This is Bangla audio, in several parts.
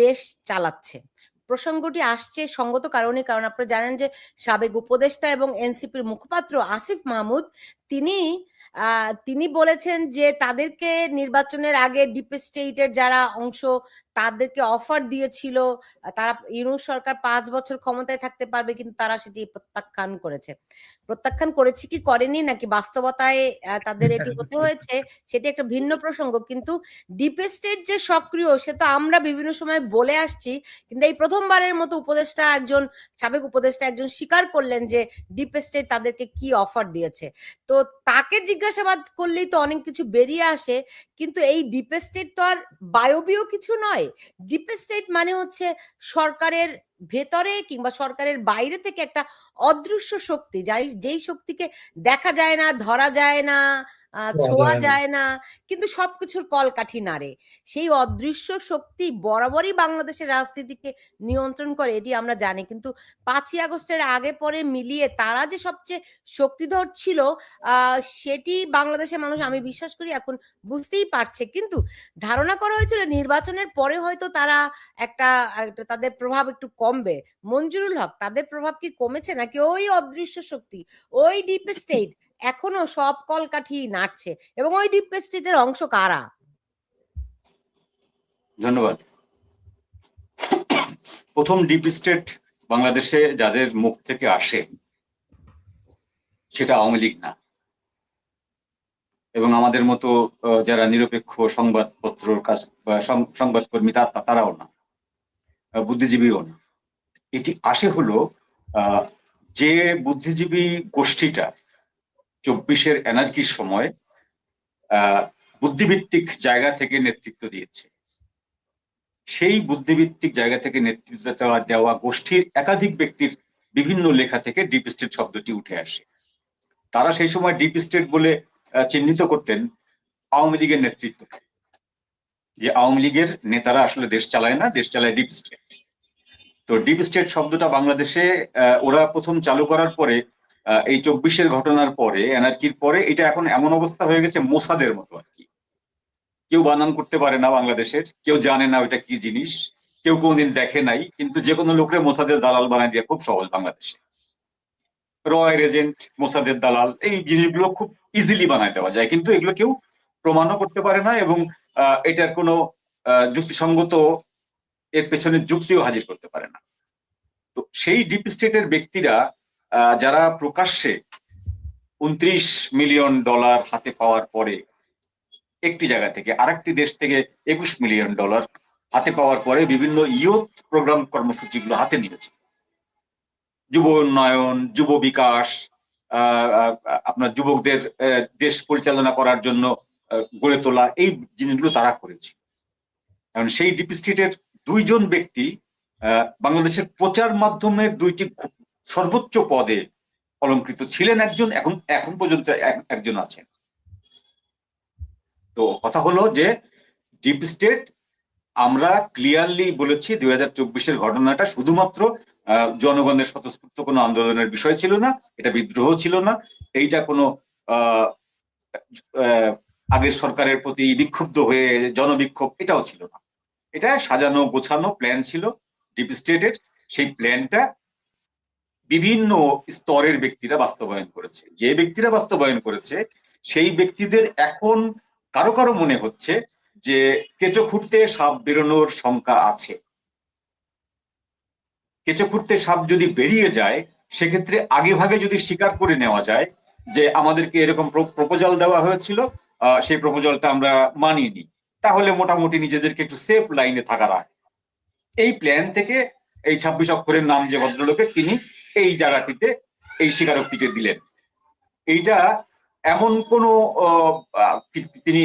দেশ চালাচ্ছে। প্রসঙ্গটি আসছে সঙ্গত কারণে, কারণ আপনারা জানেন যে সাবেক উপদেষ্টা এবং এনসিপির মুখপাত্র আসিফ মাহমুদ তিনি তিনি বলেছেন যে তাদেরকে নির্বাচনের আগে ডিপ স্টেটের যারা অংশ তাদেরকে অফার দিয়েছিল, তারা ইউনূস সরকার 5 বছর ক্ষমতায় থাকতে পারবে, কিন্তু তারা সেটি প্রত্যাখ্যান করেছে। প্রত্যাখ্যান করেছে কি করেনি, নাকি বাস্তবতায় তাদের এটি হতে হয়েছে, সেটি একটা ভিন্ন প্রসঙ্গ। কিন্তু ডিপ স্টেট যে সক্রিয় সে তো আমরা বিভিন্ন সময় বলে আসছি, কিন্তু এই প্রথমবারের মতো উপদেষ্টা একজন, সাবেক উপদেষ্টা একজন স্বীকার করলেন যে ডিপ স্টেট তাদেরকে কি অফার দিয়েছে। তো তাকে জিজ্ঞাসাবাদ করলেই তো অনেক কিছু বেরিয়ে আসে, কিন্তু এই ডিপ স্টেট তো আর বায়বীয় কিছু নয়। ডিপ স্টেট মানে হচ্ছে সরকারের ভেতরে কিংবা সরকারের বাইরে থেকে একটা অদৃশ্য শক্তি, যেই শক্তিকে দেখা যায় না, ধরা যায় না, ছোঁয়া যায় না, কিন্তু সবকিছুর কলকাঠি নাড়ে। সেই অদৃশ্য শক্তি বরাবরই বাংলাদেশের রাজনীতিকে নিয়ন্ত্রণ করে, এটি আমরা জানি। কিন্তু 5ই আগস্টের আগে পরে মিলিয়ে তারা যে সবচেয়ে শক্তিধর ছিল সেটি বাংলাদেশের মানুষ আমি বিশ্বাস করি এখন বুঝতেই পারছে। কিন্তু ধারণা করা হয়েছিল নির্বাচনের পরে হয়তো তারা একটা তাদের প্রভাব একটু কমবে। মঞ্জুরুল হক, তাদের প্রভাব কি কমেছে, নাকি ওই অদৃশ্য শক্তি, ওই ডিপ স্টেট এখনো সব কলকাঠি নাড়ছে, এবং ওই ডিপ স্টেটের অংশ কারা? ধন্যবাদ। প্রথম ডিপ স্টেট বাংলাদেশে যাদের মুখ থেকে আসে সেটা আওয়ামী লীগ না, এবং আমাদের মতো যারা নিরপেক্ষ সংবাদপত্রর কাজ সংবাদকর্মী তারাও না, বুদ্ধিজীবীও না। এটি আসে হলো যে বুদ্ধিজীবী গোষ্ঠীটা 24-এর এনার্কির সময় বুদ্ধিভিত্তিক জায়গা থেকে নেতৃত্ব দিয়েছে, সেই বুদ্ধিভিত্তিক জায়গা থেকে নেতৃত্ব দেওয়া গোষ্ঠীর একাধিক ব্যক্তির বিভিন্ন লেখা থেকে ডিপ স্টেট শব্দটি উঠে আসে। তারা সেই সময় ডিপ স্টেট বলে চিহ্নিত করতেন আওয়ামী লীগের নেতৃত্ব, যে আওয়ামী লীগের নেতারা আসলে দেশ চালায় না, দেশ চালায় ডিপ স্টেট। তো ডিপ স্টেট শব্দটা বাংলাদেশে ওরা প্রথম চালু করার পরে, এই 24-এর ঘটনার পরে, এনার্কির পরে, এটা এখন এমন অবস্থা হয়ে গেছে মোসাদের মতো আর কি। কেউ বানান করতে পারে না বাংলাদেশের, কেউ জানে না ওইটা কি জিনিস, কেউ কোনদিন দেখে নাই, কিন্তু যে কোনো লোকের মোসাদের দালাল বানায় দিয়ে খুব সহজ বাংলাদেশে। রয়ের এজেন্ট, মোসাদের দালাল, এই জিনিসগুলো খুব ইজিলি বানায় দেওয়া যায়, কিন্তু এগুলো কেউ প্রমাণও করতে পারে না, এবং এটার কোনো যুক্তিসঙ্গত এর পেছনে যুক্তিও হাজির করতে পারে না। তো সেই ডিপ স্টেটের ব্যক্তিরা যারা প্রকাশ্যে $29 মিলিয়ন হাতে পাওয়ার পরে, একটি জায়গা থেকে আরেকটি দেশ থেকে $21 মিলিয়ন হাতে পাওয়ার পরে বিভিন্ন ইয়ুথ প্রোগ্রাম কর্মসূচিগুলো হাতে নিয়েছে, যুব উন্নয়ন, যুব বিকাশ, আপনার যুবকদের দেশ পরিচালনা করার জন্য গড়ে তোলা, এই জিনিসগুলো তারা করেছে। কারণ সেই ডিপ স্টেটের 2 জন ব্যক্তি বাংলাদেশের প্রচার মাধ্যমের 2টি সর্বোচ্চ পদে অলংকৃত ছিলেন, একজন এখন পর্যন্ত একজন আছেন। তো কথা হলো যে ডিপ স্টেট, আমরা ক্লিয়ারলি বলেছি 2024-এর ঘটনাটা শুধুমাত্র জনগণের স্বতঃস্ফূর্ত কোনো আন্দোলনের বিষয় ছিল না, এটা বিদ্রোহ ছিল না, এইটা কোনো আগের সরকারের প্রতি বিক্ষুব্ধ হয়ে জনবিক্ষোভ, এটাও ছিল না। এটা সাজানো গোছানো প্ল্যান ছিল ডিপ স্টেটের। সেই প্ল্যানটা বিভিন্ন স্তরের ব্যক্তিরা বাস্তবায়ন করেছে। যে ব্যক্তিরা বাস্তবায়ন করেছে সেই ব্যক্তিদের এখন কারো কারো মনে হচ্ছে যে কেঁচো খুঁড়তে সাপ বেরোনোর শঙ্কা আছে। কেঁচো খুঁড়তে সাপ যদি বেরিয়ে যায়, সেক্ষেত্রে আগে ভাগে যদি স্বীকার করে নেওয়া যায় যে আমাদেরকে এরকম প্রপোজাল দেওয়া হয়েছিল, সেই প্রপোজালটা আমরা মানিনি, তাহলে মোটামুটি নিজেদেরকে একটু সেফ লাইনে থাকা রাখে। এই প্ল্যান থেকে এই 26 অক্ষরের নাম যে ভদ্রলোকে, তিনি এই জায়গাটিতে এই স্বীকারোক্তিতে দিলেন। এইটা এমন কোন তিনি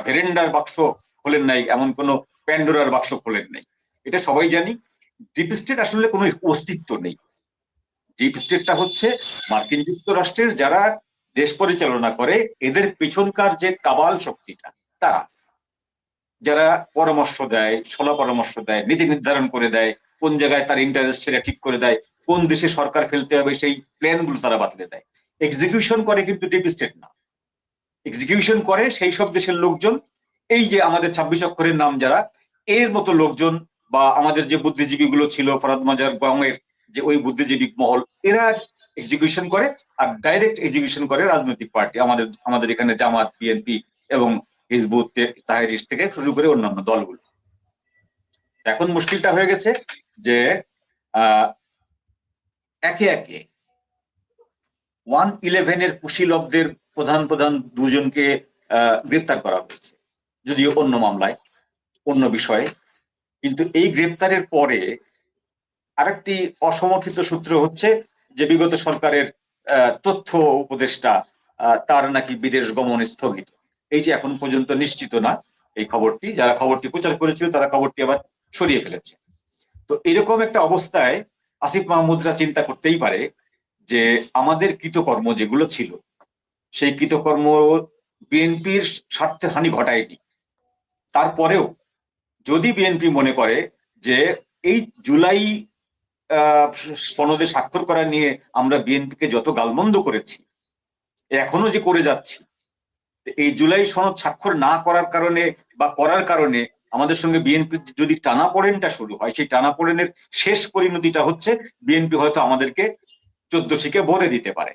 ভেরেন্ডার বাক্স খোলেন নাই, এমন কোন প্যান্ডোরার বাক্স খোলেন নাই। এটা সবাই জানি। ডিপ স্টেট আসলে কোনো অস্তিত্ব নেই। ডিপ স্টেটটা হচ্ছে মার্কিন যুক্তরাষ্ট্রের যারা দেশ পরিচালনা করে, এদের পেছনকার যে কাবাল শক্তিটা, তারা যারা পরামর্শ দেয়, সলা পরামর্শ দেয়, নীতি নির্ধারণ করে দেয়, কোন জায়গায় তার ইন্টারেস্ট সেটা ঠিক করে দেয়, কোন দেশে সরকার ফেলতে হবে সেই প্ল্যান গুলো তারা বাতলে দেয়। এক্সিকিউশন করে কিন্তু ডিপ স্টেট না, এক্সিকিউশন করে সেই সব দেশের লোকজন। এই যে আমাদের 26 অক্ষরের নাম যারা, এর মতো লোকজন বা আমাদের যে বুদ্ধিজীবী গুলো ছিল ফরাদ মাজার গঙের যে ওই বুদ্ধিজীবী মহল, এরা এক্সিকিউশন করে, আর ডাইরেক্ট এক্সিকিউশন করে রাজনৈতিক পার্টি, আমাদের এখানে জামাত, বিএনপি এবং হিজবুত তাহরির থেকে শুরু করে অন্যান্য দলগুলো। এখন মুশকিলটা হয়ে গেছে যে একে একে 111-এর কুশীলবদের প্রধান প্রধান দুজনকে গ্রেপ্তার করা হয়েছে, যদিও অন্য মামলায়, অন্য বিষয়ে। কিন্তু এই গ্রেপ্তারের পরে আরেকটি অসমর্থিত সূত্র হচ্ছে যে বিগত সরকারের তথ্য উপদেষ্টা তার নাকি বিদেশ গমন স্থগিত। এইটি এখন পর্যন্ত নিশ্চিত না এই খবরটি, যারা খবরটি প্রচার করেছিল তারা খবরটি আবার সরিয়ে ফেলেছে। তো এরকম একটা অবস্থায় আসিফ মাহমুদরা চিন্তা করতেই পারে যে আমাদের কৃতকর্ম যেগুলো ছিল সেই কৃতকর্ম বিএনপির স্বার্থে হানি ঘটায়নি। তারপরেও যদি বিএনপি মনে করে যে এই জুলাই সনদে স্বাক্ষর করা নিয়ে আমরা বিএনপিকে যত গালমন্দ করেছি, এখনো যে করে যাচ্ছি, এই জুলাই সনদ স্বাক্ষর না করার কারণে বা করার কারণে আমাদের সঙ্গে বিএনপির যদি টানাপোড়েনটা শুরু হয়, সেই টানাপোড়েনের শেষ পরিণতিটা হচ্ছে বিএনপি হয়তো আমাদেরকে 14 শিকে ভরে দিতে পারে।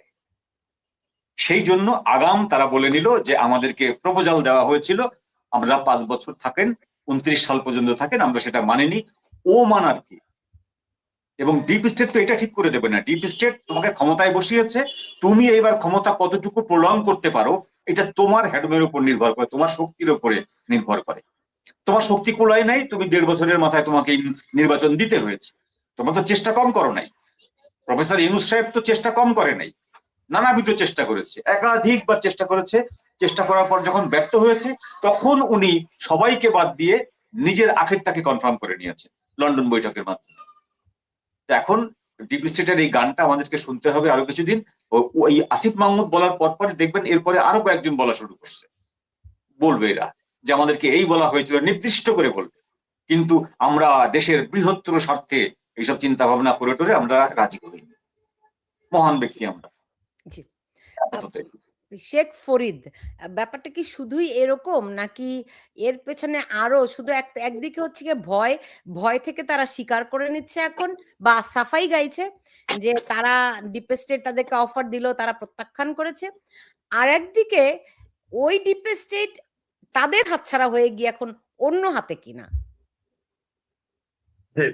সেই জন্য আগাম তারা বলে নিল যে আমাদেরকে প্রপোজাল দেওয়া হয়েছিল আমরা 5 বছর থাকেন, 29 সাল পর্যন্ত থাকেন, আমরা সেটা মানিনি। ও মানার কি? এবং ডিপ স্টেট তো এটা ঠিক করে দেবে না। ডিপ স্টেট তোমাকে ক্ষমতায় বসিয়েছে, তুমি এইবার ক্ষমতা কতটুকু প্রলং করতে পারো এটা তোমার হ্যাডমের উপর নির্ভর করে, তোমার শক্তির উপরে নির্ভর করে। তোমার শক্তি কুলায় নাই, তুমি 1.5 বছরের মাথায় তোমাকে নির্বাচন দিতে হয়েছে। তোমরা তো চেষ্টা কম করো নাই। প্রফেসর ইউনূস সাহেব তো চেষ্টা কম করে নাই, নানাবিধ চেষ্টা করেছে, একাধিকবার চেষ্টা করেছে। চেষ্টা করার পর যখন ব্যর্থ হয়েছে তখন উনি সবাইকে বাদ দিয়ে নিজের আখেরটাকে কনফার্ম করে নিয়েছে লন্ডন বৈঠকের মাধ্যমে। এখন ডিপ স্টেটের এই গানটা আমাদেরকে শুনতে হবে আরো কিছুদিন। ওই আসিফ মাহমুদ বলার পর দেখবেন এরপরে আরো কয়েকজন বলা শুরু করছে, বলবে এরা যে আমাদেরকে এই বলা হয়েছিল, নির্দিষ্ট করে বলবে, কিন্তু আমরা দেশের বৃহত্তর স্বার্থে এইসব চিন্তা ভাবনা করে টোরে আমরা রাজি করিনি। মহান ব্যক্তি আমরা। জি। শেখ ফরিদ, ব্যাপারটা কি শুধুই এরকম নাকি এর পেছনে আরো শুধু একদিকে হচ্ছে গিয়ে ভয় থেকে তারা স্বীকার করে নিচ্ছে এখন বা সাফাই গাইছে যে তারা ডিপ স্টেট তাদেরকে অফার দিল, তারা প্রত্যাখ্যান করেছে, আর একদিকে ওই ডিপ স্টেট তাদের হাতছাড়া হয়ে গিয়ে এখন অন্য হাতে কিনা?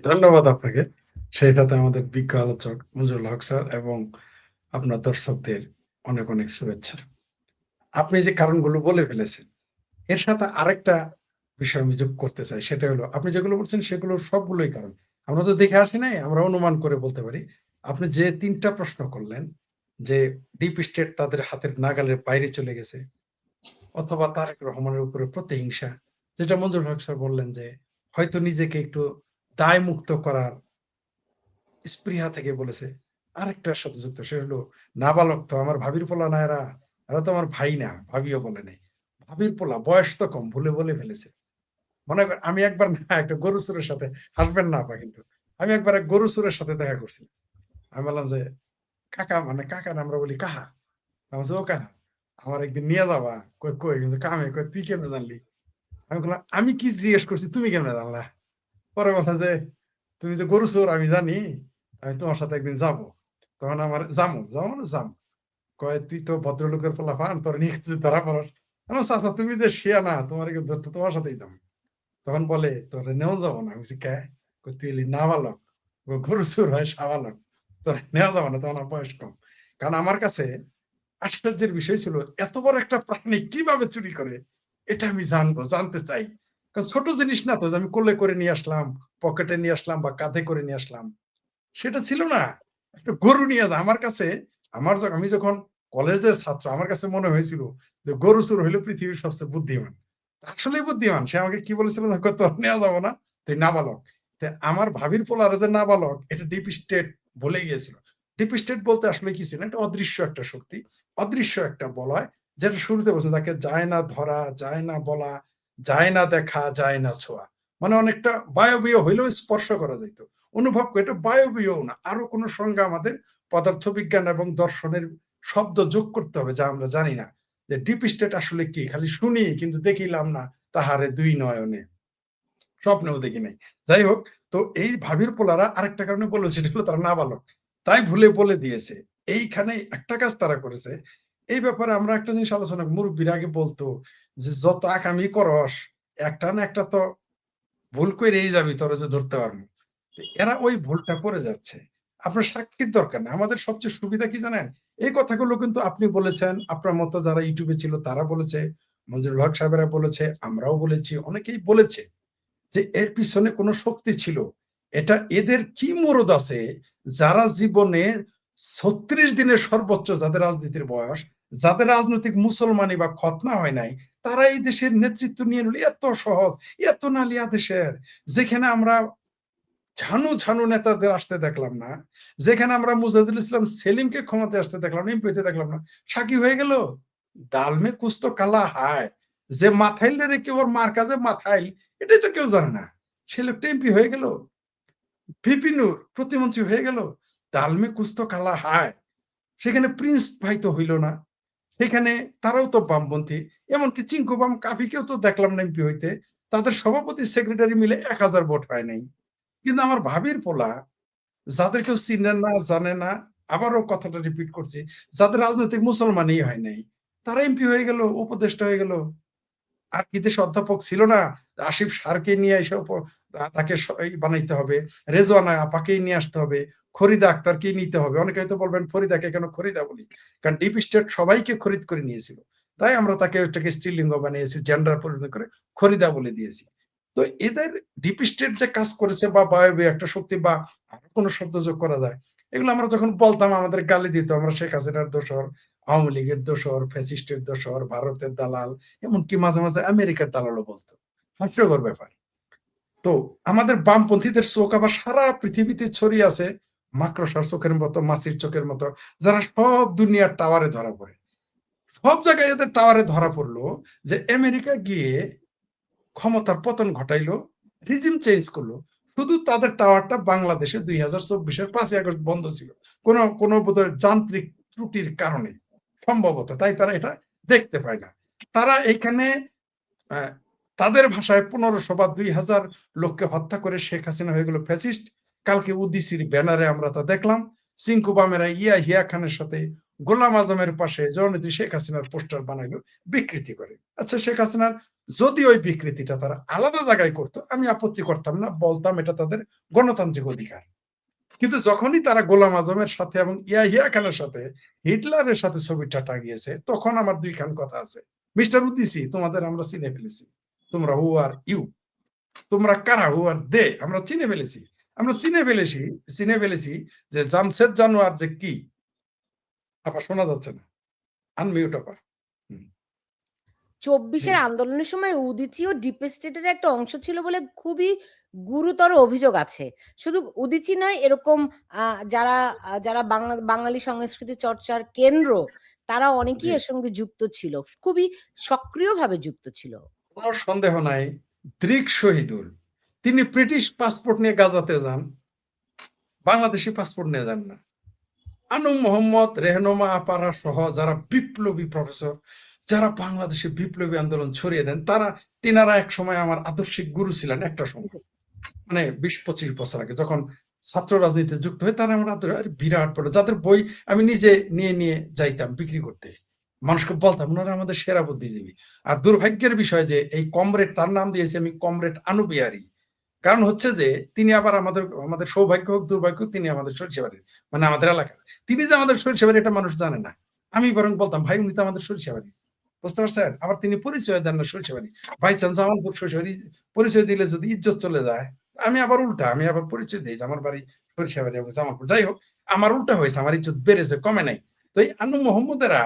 ধন্যবাদ আপনাকে। সেই সাথে আমাদের বিজ্ঞ আলোচক মঞ্জুরুল হক স্যার এবং আপনার দর্শকদের অনেক অনেক শুভেচ্ছা। আপনি যে কারণগুলো বলে ফেলেছেন, এর সাথে আরেকটা বিষয় আমি যোগ করতে চাই, সেটা হলো আপনি যেগুলো বলছেন সেগুলোর সবগুলোই কারণ। আমরা তো দেখে আসি নাই, আমরা অনুমান করে বলতে পারি। আপনি যে 3টা প্রশ্ন করলেন যে ডিপ স্টেট তাদের হাতের নাগালের বাইরে চলে গেছে, অথবা তারেক রহমানের উপরে প্রতিহিংসা, যেটা মঞ্জুরুল হক স্যার বললেন যে হয়তো নিজেকে একটু দায় মুক্ত করার স্পৃহা থেকে বলেছে। আরেকটার সাথে যুক্ত, সে হলো নাবালক তো আমার ভাবির পোলা না, এরা তো আমার ভাই না, ভাবিও বলে নাই, ভাবির পোলা, বয়স তো কম, ভুলে বলে ফেলেছে। মনে কর আমি একবার না একটা গরু চোরের সাথে, হাসবেন না আপা কিন্তু, আমি একবার এক গরু চোরের সাথে দেখা করছি। আমি বললাম যে কাকা, মানে কাকা না, আমরা বলি কাহা, আমি বলছি ও কাহা আমার একদিন নিয়ে যাবা, কই কই কামে, কই তুই কেমনে জানলি? আমি বললাম আমি কি জিজ্ঞেস করছি তুমি কেমনে জানলা? পরে বললাম যে তুমি যে গরু চোর আমি জানি, আমি তোমার সাথে একদিন যাবো। তখন আমার যাম কয় তুই তো ভদ্রলোকের পোলাপান, তোর নিয়ে কিছু ধরা পড়স। আচ্ছা তুমি যে শিয়া না, তোমার কেউ ধরতে, তোমার সাথেই যাবো। তখন বলে তোর নেওয়া যাবো না। আমি বলছি কে? তুই এলি নাবালক, গরু চোর হয় সাবালক, তোর নেওয়া যাবো না, তখন আমার বয়স কম। কারণ আমার কাছে আশ্চর্যের বিষয় ছিল এত বড় একটা প্রাণী কিভাবে চুরি করে, এটা আমি জানতে চাই। কারণ ছোট জিনিস না তো যে আমি কোলে করে নিয়ে আসলাম, পকেটে নিয়ে আসলাম বা কাঁধে করে নিয়ে আসলাম, সেটা ছিল না। একটা গরু নিয়ে যা আমার কাছে, আমি যখন কলেজের ছাত্র, আমার কাছে মনে হয়েছিল যে গরু চোর হইলো পৃথিবীর সবচেয়ে বুদ্ধিমান। আসলেই বুদ্ধিমান। সে আমাকে কি বলেছিল, তোর নেওয়া যাবো না, তুই নাবালক। আমার ভাবির পোলার যে নাবালক, এটা ডিপ স্টেট বলে গিয়েছিল। ডিপ স্টেট বলতে আসলে কি ছিল, এটা অদৃশ্য একটা শক্তি, অদৃশ্য একটা বলয়, যেটা শুরুতে বলছে তাকে যায় না ধরা, যায় না বলা, যায় না দেখা, যায় না ছোঁয়া। মানে অনেকটা বায়বীয় হইলেও স্পর্শ করা যাইতো, অনুভব করে। এটা বায়বীয় না, আরো কোন সংজ্ঞা আমাদের পদার্থবিজ্ঞান এবং দর্শনের শব্দ যোগ করতে হবে যা আমরা জানি না। যে ডিপ স্টেট আসলে কি, খালি শুনি কিন্তু দেখিলাম না তাহারে দুই নয়নে। স্বপ্নেও দেখি নাই। যাই হোক, তো এই ভাবির পোলারা আরেকটা কারণে বলেছে, সেটা হলো তারা নাবালক, তাই ভুলে বলে দিয়েছে। এইখানে একটা কাজ তারা করেছে। এই ব্যাপারে আমরা একটা জিনিস আলোচনা, মুরব্বীরা আগে বলতো যে যত আকামি করস একটা না একটা তো ভুল করেই যাবি, তোরা যে ধরতে পারবো। এরা ওই ভুলটা করে যাচ্ছে। আপনার সাক্ষীর দরকার না। আমাদের সবচেয়ে সুবিধা কি জানেন? এই কথাগুলো কিন্তু আপনি বলেছেন, আপনার মতো যারা ইউটিউবে ছিল তারা বলেছে, মঞ্জুরুল হক সাহেবেরা বলেছে, আমরাও বলেছি, অনেকেই বলেছে যে এর পিছনে কোনো শক্তি ছিল। এটা এদের কি মরদ আছে যারা জীবনে ৩৬ দিনের সর্বোচ্চ যাদের রাজনীতির বয়স, যাদের রাজনৈতিক মুসলমানি বা খতনা হয় নাই, তারা এই দেশের নেতৃত্ব নিয়ে নিল। এত সহজ, এত নালিয়া দেশের, যেখানে আমরা ঝানু ঝানু নেতাদের আসতে দেখলাম না, যেখানে আমরা মুজাহিদুল ইসলাম সেলিমকে ক্ষমতা আসতে দেখলাম না, এমপি হতে দেখলাম না, সাকি হয়ে গেল। দালমে কুস্ত কালা হায়, যে মাথাইল রেখে ওর মার কাজে মাথাইল, এটাই তো কেউ জানে না। সে লোকটা এমপি হয়ে গেল, ভিপি নূর প্রতিমন্ত্রী হয়ে গেল। দালমে কুস্ত কালা হায়। সেখানে প্রিন্স ভাই তো হইল না, সেখানে তারাও তো বামপন্থী। এমনকি চিঙ্কু বাম কাফিকেও তো দেখলাম না এমপি হইতে। তাদের সভাপতি সেক্রেটারি মিলে ১,০০০ ভোট হয় নাই। কিন্তু আমার ভাবির পোলা, যাদের কেউ চিনে না, জানে না, আবারও কথাটা রিপিট করছি, যাদের রাজনৈতিক মুসলমানই হয় নাই, তারা এমপি হয়ে গেল, উপদেষ্টা হয়ে গেল। আর কি দেশে অধ্যাপক ছিল না, আসিফ সারকে নিয়ে এসে তাকে বানাইতে হবে, রেজওয়ানা আপাকেই নিয়ে আসতে হবে, খরিদা আক্তারকেই নিতে হবে। অনেকে হয়তো বলবেন ফরিদাকে কেন খরিদা বলি, কারণ ডিপ স্টেট সবাইকে খরিদ করে নিয়েছিল, তাই আমরা তাকে ওইটাকে স্ত্রীলিঙ্গ বানিয়েছি, জেন্ডার পরিণত করে খরিদা বলে দিয়েছি। তো এদের ডিপ স্টেট যে কাজ করেছে, বা বায়বীয় একটা শক্তি, বা আরো কোনো শব্দ যোগ করা যায়, এগুলো আমরা যখন বলতাম আমাদের গালি দিত, আমরা শেখ হাসিনার দোসর, আওয়ামী লীগের দোসর, ফ্যাসিস্টের দোসর, ভারতের দালাল, এমনকি মাঝে মাঝে আমেরিকার দালালও বলতো। হাস্যকর ব্যাপার। তো আমাদের বামপন্থীদের চোখ আবার সারা পৃথিবীতে ছড়িয়ে আছে, মাকড়সার চোখের মতো, মাছির চোখের মতো, যারা সব দুনিয়ার টাওয়ারে ধরা পড়ে। সব জায়গায় এদের টাওয়ারে ধরা পড়লো যে আমেরিকা গিয়ে ক্ষমতার পতন ঘটাইলো, রিজিম চেঞ্জ করলো। শুধু তাদের টাওয়ারটা বাংলাদেশে 2024-এর 5ই আগস্ট বন্ধ ছিল, কোনো বোধহয় যান্ত্রিক ত্রুটির কারণে সম্ভবত, তাই তারা এটা দেখতে পায় না। তারা এইখানে তাদের ভাষায় 1500 বা 2000 লোককে হত্যা করে শেখ হাসিনা হয়ে গেল ফ্যাসিস্ট। কালকে উদিসির ব্যানারে আমরা তা দেখলাম, সিঙ্কু বামেরা হিয়া খানের সাথে গোলাম আজমের পাশে জননেত্রী শেখ হাসিনার পোস্টার বানাইলো বিকৃতি করে। আচ্ছা, শেখ হাসিনার যদি ওই বিকৃতিটা তারা আলাদা জায়গায় করতো, আমি আপত্তি করতাম না, বলতাম এটা তাদের গণতান্ত্রিক অধিকার। কিন্তু যখনই তারা গোলাম আজমের সাথে এবং হিয়া খানের সাথে, হিটলারের সাথে ছবিটা টাঙিয়েছে, তখন আমার দুইখান কথা আছে। মিস্টার উদ্দিসি, তোমাদের আমরা চিনে ফেলেছি, তোমরা হু আর ইউ, তোমরা কারা, হু আর দে, আমরা চিনে ফেলেছি। আমরা চিনে ফেলেছি যে জামশেদ জানোয়ার যে কি। আবার শোনা যাচ্ছে না, আনমিউট আবার। 24-এর আন্দোলনের সময় উদীচী ও ডিপ স্টেটের একটা অংশ ছিল বলে খুবই গুরুতর অভিযোগ আছে। শুধু উদীচী নয়, এরকম যারা যারা বাঙালি সংস্কৃতি চর্চার কেন্দ্র, তারা অনেকেই এর সঙ্গে যুক্ত ছিল, খুবই সক্রিয়ভাবে যুক্ত ছিল। কোনো সন্দেহ নাই। দৃক শহীদুল, তিনি ব্রিটিশ পাসপোর্ট নিয়ে গাজাতে যান, বাংলাদেশি পাসপোর্ট নিয়ে যান না। আনু মোহাম্মদ, রেহনুমা আপারা সহ যারা বিপ্লবী প্রফেসর, যারা বাংলাদেশে বিপ্লবী আন্দোলন ছড়িয়ে দেন, তিনারা এক সময় আমার আদর্শিক গুরু ছিলেন। একটা সময় মানে 20-25 বছর আগে যখন ছাত্র রাজনীতিতে যুক্ত হয়ে, তারা আমার বিরাট বড়, যাদের বই আমি নিজে নিয়ে যাইতাম বিক্রি করতে, মানুষকে বলতাম ওনারা আমাদের সেরা বুদ্ধিজীবী। আর দুর্ভাগ্যের বিষয় যে এই কমরেড, তার নাম দিয়েছি আমি কমরেড আনুবিহারী। কারণ হচ্ছে যে তিনি আবার আমাদের সৌভাগ্য হোক দুর্ভাগ্য, তিনি আমাদের সরিষাবাড়ির, মানে আমাদের এলাকার। তিনি যে আমাদের সরিষাবাড়ি এটা মানুষ জানে না। আমি বরং বলতাম ভাই উনি তো আমাদের সরিষাবাড়ি, বুঝতে পারছেন? আবার তিনি পরিচয় দেন না সরিষাবাড়ি, বাই চান্স জামালপুর সরিষাবাড়ি পরিচয় দিলে যদি ইজ্জত চলে যায়, আমি আবার উল্টা, আমি আবার পরিচয় দিই আমার বাড়ি সরিষাবাড়ি এবং জামালপুর। যাই হোক, আমার উল্টা হয়েছে, আমার ইজ্জত বেড়েছে, কমে নাই। তো এই আনু মোহাম্মদেরা,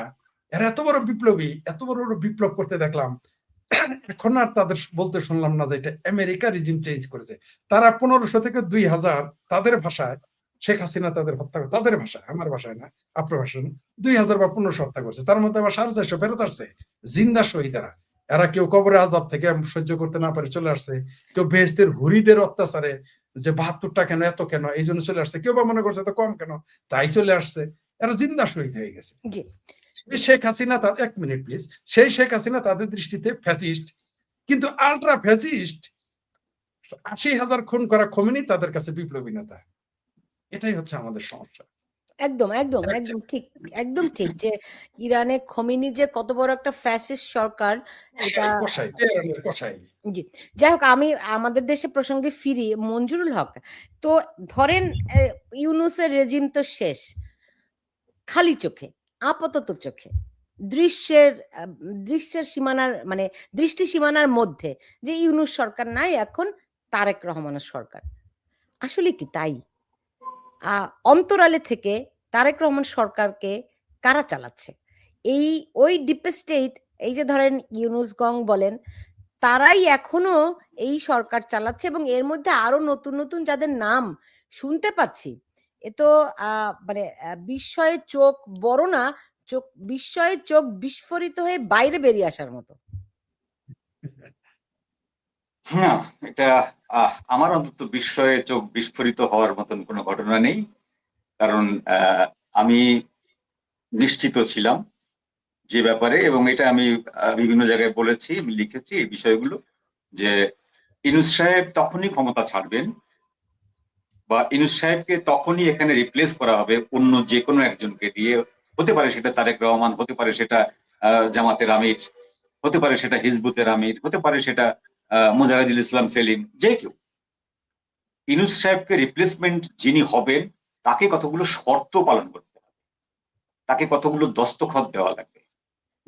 এরা এত বড় বিপ্লবী, এত বড় বিপ্লব করতে দেখলাম, এখন আর তাদের বলতে শুনলাম না যে এটা আমেরিকা রিজিম চেঞ্জ করেছে। তারা 1500 থেকে 2000, তাদের ভাষায় শেখ হাসিনা তাদের হত্যা করে, তাদের ভাষায়, আমার ভাষায় না, আপনার ভাষায় না, 2000 বা 1500 হত্যা করছে। তার মধ্যে আবার 450 ফেরত আসছে জিন্দা শহীদেরা। এরা কেউ কবরে আজাব থেকে সহ্য করতে না পারে চলে আসছে, কেউ বেহেশতের হুরিদের অত্যাচারে যে 72টা কেন, এত কেন, এই জন্য চলে আসছে, কেউ বা মনে করছে এত কম কেন, তাই চলে আসছে। এরা জিন্দা শহীদ হয়ে গেছে। শেখ হাসিনা, 1 মিনিট প্লিজ, সেই শেখ হাসিনা তাদের দৃষ্টিতে ফ্যাসিস্ট, কিন্তু আলট্রা ফ্যাসিস্ট 80,000 খুন করা খোমেনি তাদের কাছে বিপ্লবী নেতা। এটাই হচ্ছে আমাদের সমস্যা। একদম একদম একদম ঠিক, একদম ঠিক যে ইরানে খোমেনি যে কত বড় একটা ফ্যাসিস্ট সরকার এটা। কসাই তেহরানের কসাই। জি, যাই হোক আমি আমাদের দেশে প্রসঙ্গে ফিরি, মঞ্জুরুল হক। তো ধরেন ইউনূসের রেজিম তো শেষ, খালি চোখে, আপাতত চোখে, দৃশ্যের দৃশ্যের সীমানার মানে দৃষ্টি সীমানার মধ্যে যে ইউনূস সরকার নাই, এখন তারেক রহমানের সরকার। আসলে কি তাই? অন্তরালে থেকে তারেক রহমান সরকারকে কারা চালাচ্ছে? এই ওই ডিপ স্টেট, এই যে ধরেন ইউনূস গং বলেন, তারাই এখনো এই সরকার চালাচ্ছে এবং এর মধ্যে আরো নতুন নতুন যাদের নাম শুনতে পাচ্ছি। এ তো মানে বিস্ময়ে চোখ বড় না, চোখ বিস্ময়ে চোখ বিস্ফোরিত হয়ে বাইরে বেরিয়ে আসার মতো। হ্যাঁ, এটা আমার অন্তত বিস্ময়ে চোখ বিস্ফোরিত হওয়ার মতন কোনো ঘটনা নেই। কারণ আমি নিশ্চিত ছিলাম যে ব্যাপারে, এবং এটা আমি বিভিন্ন জায়গায় বলেছি, আমি লিখেছি এই বিষয়গুলো, যে ইউনূস সাহেব তখনই ক্ষমতা ছাড়বেন বা ইউনূস সাহেবকে তখনই এখানে রিপ্লেস করা হবে অন্য যে কোনো একজনকে দিয়ে। হতে পারে সেটা তারেক রহমান, হতে পারে সেটা জামাতের আমির, হতে পারে সেটা হিজবুতের আমির, হতে পারে সেটা মুজাহিদুল ইসলাম সেলিম, যে কেউ। ইউনূস সাহেবকে রিপ্লেসমেন্ট যিনি হবেন তাকে কতগুলো শর্ত পালন করতে হবে, তাকে কতগুলো দস্তখত দেওয়া লাগবে,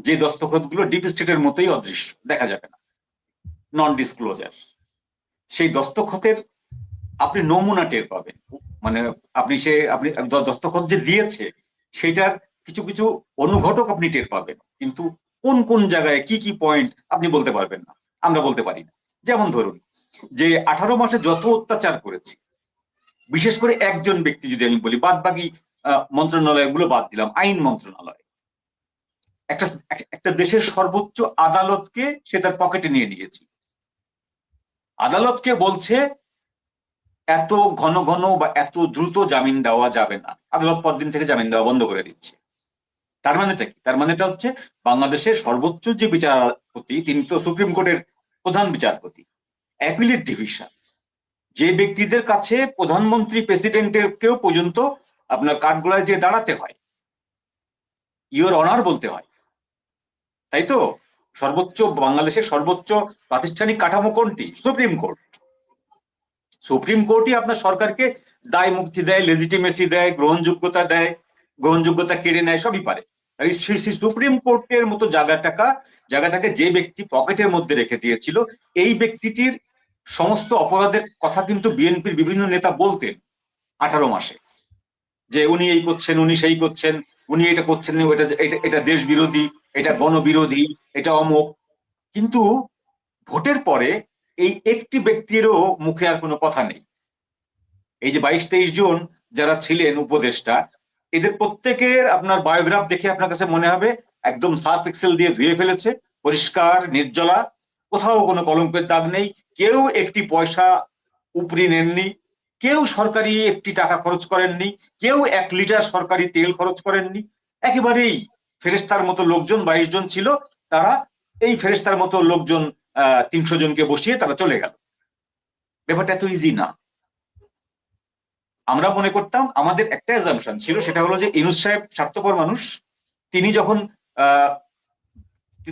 যে দস্তখত গুলো ডিপ স্টেটের মতোই অদৃশ্য, দেখা যাবে না, নন ডিসক্লোজার। সেই দস্তখতের আপনি নমুনা টের পাবেন, মানে আপনি দস্তখত যে দিয়েছে সেটার কিছু কিছু অনুঘটক আপনি টের পাবেন, কিন্তু কোন কোন জায়গায় কি কি পয়েন্ট আপনি বলতে পারবেন না, আমরা বলতে পারি না। যেমন ধরুন, যে 18 মাসে যত অত্যাচার করেছে, বিশেষ করে একজন ব্যক্তি যদি আমি বলি, বাদ বাকি মন্ত্রণালয়গুলো বাদ দিলাম, আইন মন্ত্রণালয়, একটা একটা দেশের সর্বোচ্চ আদালতকে সে তার পকেটে নিয়ে নিয়েছে। আদালতকে বলছে এত ঘন ঘন বা এত দ্রুত জামিন দেওয়া যাবে না, আদালত পরদিন থেকে জামিন দেওয়া বন্ধ করে দিচ্ছে। তার মানেটা কি? তার মানেটা হচ্ছে বাংলাদেশের সর্বোচ্চ যে বিচারপতি, তিনি তো সুপ্রিম কোর্টের প্রধান বিচারপতি, অ্যাপিলেট ডিভিশন, যে ব্যক্তিদের কাছে প্রধানমন্ত্রী প্রেসিডেন্টের কেউ পর্যন্ত আপনার কাঠগোলায় যে দাঁড়াতে হয়, ইওর অনার বলতে হয়, তাই তো? সর্বোচ্চ, বাংলাদেশের সর্বোচ্চ প্রাতিষ্ঠানিক কাঠামো কোনটি? Supreme court. সুপ্রিম কোর্টই আপনার সরকারকে দায় মুক্তি দেয়, লেজিটিমেসি দেয়, গ্রহণযোগ্যতা দেয়, গ্রহণযোগ্যতা কেড়ে নেয়, সবই পারে। সেই সুপ্রিম কোর্টের মতো জায়গাটাকে যে ব্যক্তি পকেটের মধ্যে রেখে দিয়েছিল, এই ব্যক্তিটির সমস্ত অপরাধের কথা কিন্তু বিএনপির বিভিন্ন নেতা বলতেন 18 মাসে, যে উনি এই করছেন, উনি সেই করছেন, উনি এটা করছেন, এটা দেশ বিরোধী, এটা গণবিরোধী, এটা অমুক। কিন্তু ভোটের পরে এই একটি ব্যক্তিরও মুখে আর কোনো কথা নেই। এই যে 22-23 জন যারা ছিলেন উপদেষ্টা, এদের প্রত্যেকের আপনার বায়োগ্রাফ দেখে আপনার কাছে মনে হবে একদম সার্ফ এক্সেল দিয়ে ধুয়ে ফেলেছে, পরিষ্কার নির্জলা, কোথাও কোনো কলঙ্কের দাগ নেই, কেউ একটি পয়সা উপরি নেননি, কেউ সরকারি একটি টাকা খরচ করেননি, কেউ 1 লিটার সরকারি তেল খরচ করেননি। একেবারেই ফেরেশতার মতো লোকজন 22 জন ছিল, তারা এই ফেরেশতার মতো লোকজন 300 জনকে বসিয়ে তারা চলে গেল। ব্যাপারটা এত ইজি না। আমরা মনে করতাম, আমাদের একটা অ্যাজাম্পশন ছিল, সেটা হলো যে ইউনূস সাহেব স্বার্থপর মানুষ, তিনি যখন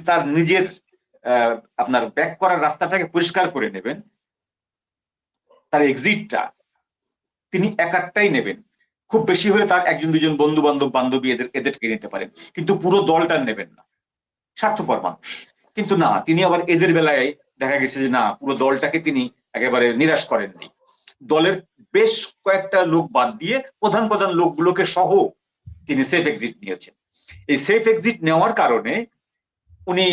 তার নিজের আপনার ব্যাক করার রাস্তাটাকে পরিষ্কার করে নেবেন, তার এক্সিটটা তিনি একারটাই নেবেন, খুব বেশি হলে তার 1-2 জন বন্ধু বান্ধব বান্ধবী এদেরকে নিতে পারেন, কিন্তু পুরো দলটা নেবেন না। স্বার্থপর মানুষ। কিন্তু না, তিনি আবার এদের বেলায় দেখা গেছে যে না, পুরো দলটাকে তিনি একেবারে নিরাশ করেননি। দলের বেশ কয়েকটা লোক বাদ দিয়ে প্রধান প্রধান লোকগুলোকে সহ তিনি সেফ এক্সিট নিয়েছেন। এই সেফ এক্সিট নেওয়ার কারণে উনি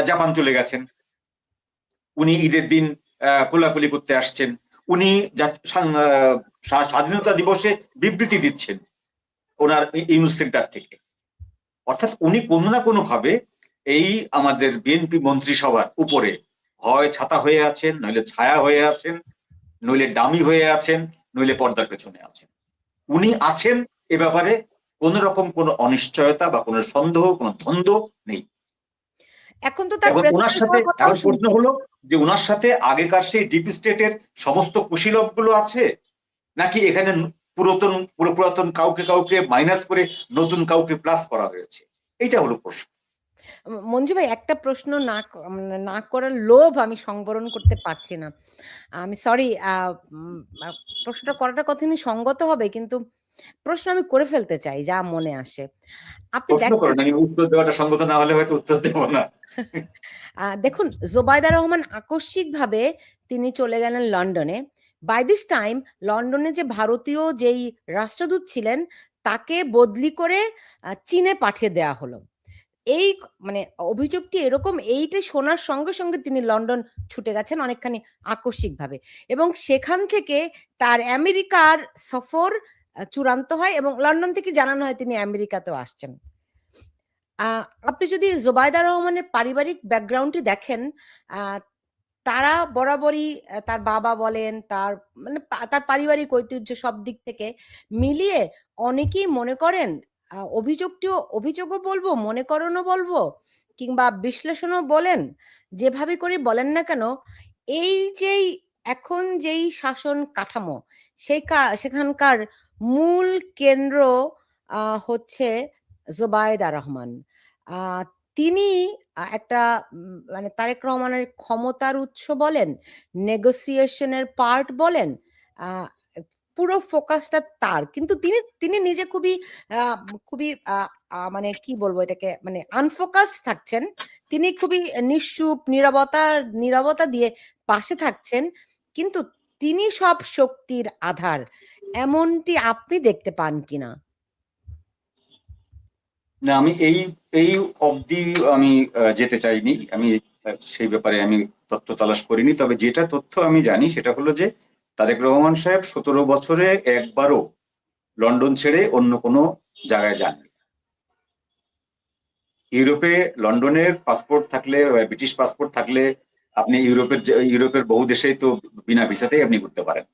জাপান চলে গেছেন, উনি ঈদের দিন কোলাকুলি করতে আসছেন, উনি স্বাধীনতা দিবসে বিবৃতি দিচ্ছেন ওনার ইউনূস সেন্টার থেকে। অর্থাৎ উনি কোনো না কোনো ভাবে এই আমাদের বিএনপি মন্ত্রিসভার উপরে হয় ছাতা হয়ে আছেন, নইলে ছায়া হয়ে আছেন, নইলে ডামি হয়ে আছেন, নইলে পর্দার পেছনে আছেন। উনি আছেন, এ ব্যাপারে কোন রকম কোনো অনিশ্চয়তা বা কোনো সন্দেহ, কোনো দ্বন্দ্ব নেই। এখন তো তার এবং ওনার প্রেসিডেন্ট সাথে হওয়ার কথাও এখন প্রশ্ন শুনছি। হলো যে ওনার সাথে আগেকার সেই ডিপ স্টেটের সমস্ত কুশীলব গুলো আছে, নাকি এখানে পুরাতন কাউকে কাউকে মাইনাস করে নতুন কাউকে প্লাস করা হয়েছে? এইটা হলো প্রশ্ন। মঞ্জু ভাই, একটা প্রশ্ন মানে না করার লোভ আমি সংবরণ করতে পারছি না। আমি সরি, প্রশ্নটা করাটা কতখানি সঙ্গত হবে, কিন্তু প্রশ্ন আমি করে ফেলতে চাই যা মনে আসে। আপনি প্রশ্ন দেখেন, করেন, আমি উত্তর দেওয়াটা সঙ্গত না হলে হয়তো উত্তর দেবো না। দেখুন, জোবায়দা রহমান আকস্মিকভাবে তিনি চলে গেলেন লন্ডনে। বাই দিস টাইম লন্ডনে যে ভারতীয় যেই রাষ্ট্রদূত ছিলেন তাকে বদলি করে চীনে পাঠিয়ে দেওয়া হলো। এই মানে অভিযোগটি এরকম, এইটা শোনার সঙ্গে সঙ্গে তিনি লন্ডন ছুটে গেছেন অনেকখানি আকস্মিকভাবে, এবং সেখান থেকে তার আমেরিকার সফর চূড়ান্ত হয় এবং লন্ডন থেকে জানানো হয় তিনি আমেরিকাতেও আসছেন। আপনি যদি জোবায়দা রহমানের পারিবারিক ব্যাকগ্রাউন্ডটি দেখেন, আহ, তারা বরাবরই তার বাবা বলেন, তার মানে তার পারিবারিক ঐতিহ্য সব দিক থেকে মিলিয়ে অনেকেই মনে করেন, অভিযোগও বলবো, মনে করেনও বলবো, কিংবা বিশ্লেষণও বলেন, যেভাবে করে বলেন না কেন, এই যেই এখন যেই শাসন কাঠামো সেখানকার মূল কেন্দ্র হচ্ছে জোবায়েদা রহমান। আহ, তিনি একটা মানে তারেক রহমানের ক্ষমতার উৎস বলেন, নেগোসিয়েশনের পার্ট বলেন, আহ, পুরো ফোকাসটা তার, কিন্তু তিনি তিনি নিজে খুবই আহ, খুবই মানে কি বলবো এটাকে, মানে আনফোকাসড থাকছেন। তিনি খুবই নিশ্চুপ, নীরবতা দিয়ে পাশে থাকছেন, কিন্তু তিনি সব শক্তির আধার, এমনটি আপনি দেখতে পান কিনা? না, আমি এই এই অবধি আমি যেতে চাইনি। আমি সেই ব্যাপারে আমি তথ্য তালাশ করিনি। তবে যেটা তথ্য আমি জানি সেটা হলো যে তারেক রহমান সাহেব 17 বছরে একবারও লন্ডন ছেড়ে অন্য কোনো জায়গায় যাননি। ইউরোপে লন্ডনের পাসপোর্ট থাকলে, ব্রিটিশ পাসপোর্ট থাকলে আপনি ইউরোপের বহু দেশেই তো বিনা ভিসাতেই আপনি ঘুরতে পারেন,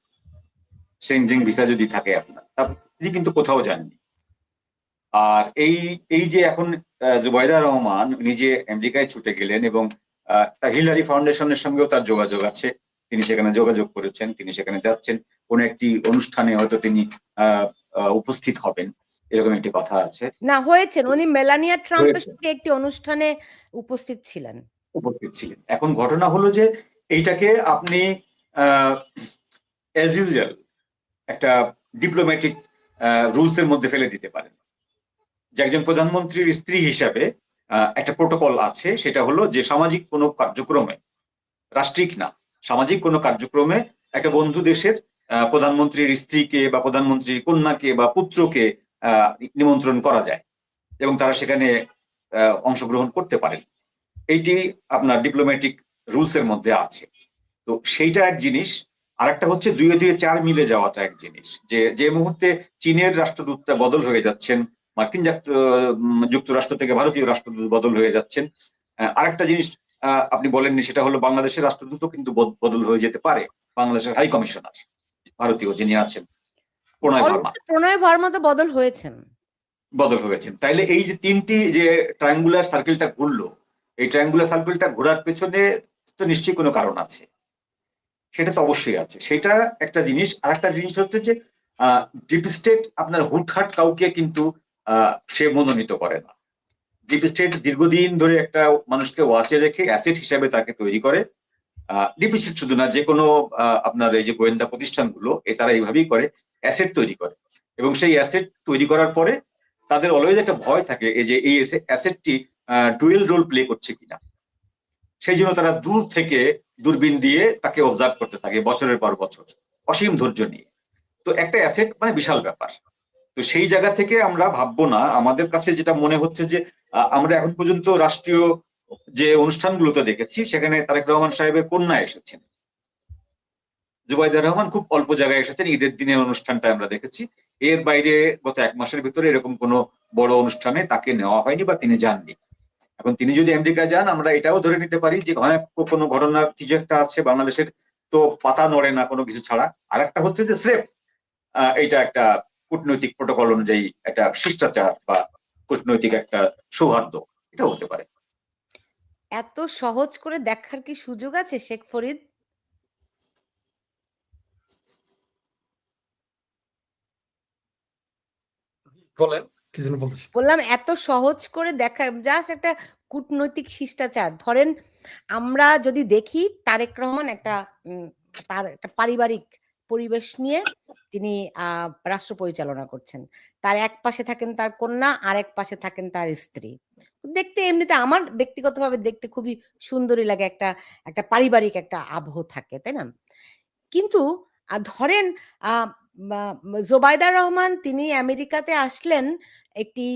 সেনজেন ভিসা যদি থাকে আপনার। তিনি কিন্তু কোথাও যাননি। আর এই এই যে এখন জুবাইদা রহমান নিজে আমেরিকায় ছুটে গেলেন এবং হিলারি ফাউন্ডেশনের সঙ্গেও তার যোগাযোগ আছে, তিনি সেখানে যোগাযোগ করেছেন, তিনি সেখানে যাচ্ছেন, কোনো একটি অনুষ্ঠানে হয়তো তিনি উপস্থিত হবেন, এরকম একটি কথা আছে। না, হয়েছেন, উনি মেলানিয়া ট্রাম্পের হয়েছে, সঙ্গে একটি অনুষ্ঠানে উপস্থিত ছিলেন। উপস্থিত ছিলেন। এখন ঘটনা হলো যে এইটাকে আপনি অ্যাজ ইউজুয়াল একটা ডিপ্লোম্যাটিক রুলস এর মধ্যে ফেলে দিতে পারেন। যে একজন প্রধানমন্ত্রীর স্ত্রী হিসাবে একটা প্রোটোকল আছে, সেটা হলো যে সামাজিক কোনো কার্যক্রমে, রাষ্ট্রিক না, সামাজিক কোনো কার্যক্রমে একটা বন্ধু দেশের প্রধানমন্ত্রীর স্ত্রীকে বা প্রধানমন্ত্রীর কন্যাকে বা পুত্রকে নিমন্ত্রণ করা যায় এবং তারা সেখানে অংশগ্রহণ করতে পারেন। এইটি আপনার ডিপ্লোম্যাটিক রুলস এর মধ্যে আছে। তো সেইটা এক জিনিস। আরেকটা হচ্ছে দুয়ে দুয়ে চার মিলে যাওয়াটা এক জিনিস। যে মুহূর্তে চীনের রাষ্ট্রদূতটা বদল হয়ে যাচ্ছেন, মার্কিন যুক্তরাষ্ট্র থেকে ভারতীয় রাষ্ট্রদূত বদল হয়ে যাচ্ছেন, আরেকটা জিনিস আপনি বলেননি, সেটা হলো বাংলাদেশের রাষ্ট্রদূতও কিন্তু বদল হয়ে যেতে পারে। বাংলাদেশের হাই কমিশনার ভারতীয় যিনি আছেন, প্রণয় ভার্মা, প্রণয় ভার্মা তো বদল হয়েছেন। তাইলে এই যে তিনটি যে ট্রায়াঙ্গুলার সার্কেলটা ঘুরলো, এই ট্রায়াঙ্গুলার সার্কেলটা ঘোরার পেছনে তো নিশ্চয়ই কোনো কারণ আছে, সেটা তো অবশ্যই আছে। সেটা একটা জিনিস। আর একটা জিনিস হচ্ছে যে ডিপ স্টেট আপনার হুটহাট কাউকে কিন্তু সে মনোনীত করে না। ডিপ স্টেট দীর্ঘদিন ধরে একটা মানুষকে ওয়াচে রেখে অ্যাসেট হিসাবে তাকে তৈরি করে। ডিপ স্টেট শুধু না, যে কোনো আপনার এই যে গোয়েন্দা প্রতিষ্ঠানগুলো তারা এইভাবেই করে, অ্যাসেট তৈরি করে। এবং সেই অ্যাসেট তৈরি করার পরে তাদের অলওয়েজ একটা ভয় থাকে এই যে এই অ্যাসেটটি ডুয়েল রোল প্লে করছে কিনা। সেই জন্য তারা দূর থেকে দূরবীন দিয়ে তাকে অবজার্ভ করতে থাকে বছরের পর বছর, অসীম ধৈর্য নিয়ে। তো একটা অ্যাসেট মানে বিশাল ব্যাপার। তো সেই জায়গা থেকে আমরা ভাববো না, আমাদের কাছে যেটা মনে হচ্ছে যে আমরা এখন পর্যন্ত রাষ্ট্রীয় যে অনুষ্ঠানগুলোতে দেখেছি সেখানে তারেক রহমান সাহেবের কন্যা এসেছেন, জুবাইদা রহমান খুব অল্প জায়গায় এসেছেন, ঈদের দিনের অনুষ্ঠানটা আমরা দেখেছি। এর বাইরে গত 1 মাসের ভিতরে এরকম কোনো বড় অনুষ্ঠানে তাকে নেওয়া হয়নি বা তিনি যাননি। এখন তিনি যদি আমেরিকায় যান, আমরা এটাও ধরে নিতে পারি যে কোনো ঘটনা কিছু একটা আছে, বাংলাদেশের তো পাতা নড়ে না কোনো কিছু ছাড়া। আর একটা হচ্ছে যে স্রেফ এটা একটা কূটনৈতিক প্রোটোকল অনুযায়ী একটা শিষ্টাচার বা কূটনৈতিক একটা সৌহার্দ্য, এটা হতে পারে। এত সহজ করে দেখার কি সুযোগ আছে শেখ ফরিদ? বলেন, কি যেন বলতেছি। বললাম এত সহজ করে দেখা, জাস্ট একটা কূটনৈতিক শিষ্টাচার। ধরেন আমরা যদি দেখি তারেক রহমান একটা তার একটা পারিবারিক পরিবেশ নিয়ে তিনি রাষ্ট্র পরিচালনা করছেন। তার এক পাশে থাকেন তার কন্যা, আর এক পাশে থাকেন তার স্ত্রী। দেখতে এমনিতে আমার ব্যক্তিগতভাবে দেখতে খুবই সুন্দরই লাগে, একটা একটা পারিবারিক একটা আবহ থাকে, তাই না? কিন্তু ধরেন আ মা জোবাইদা রহমান তিনি আমেরিকাতে আসলেন একটি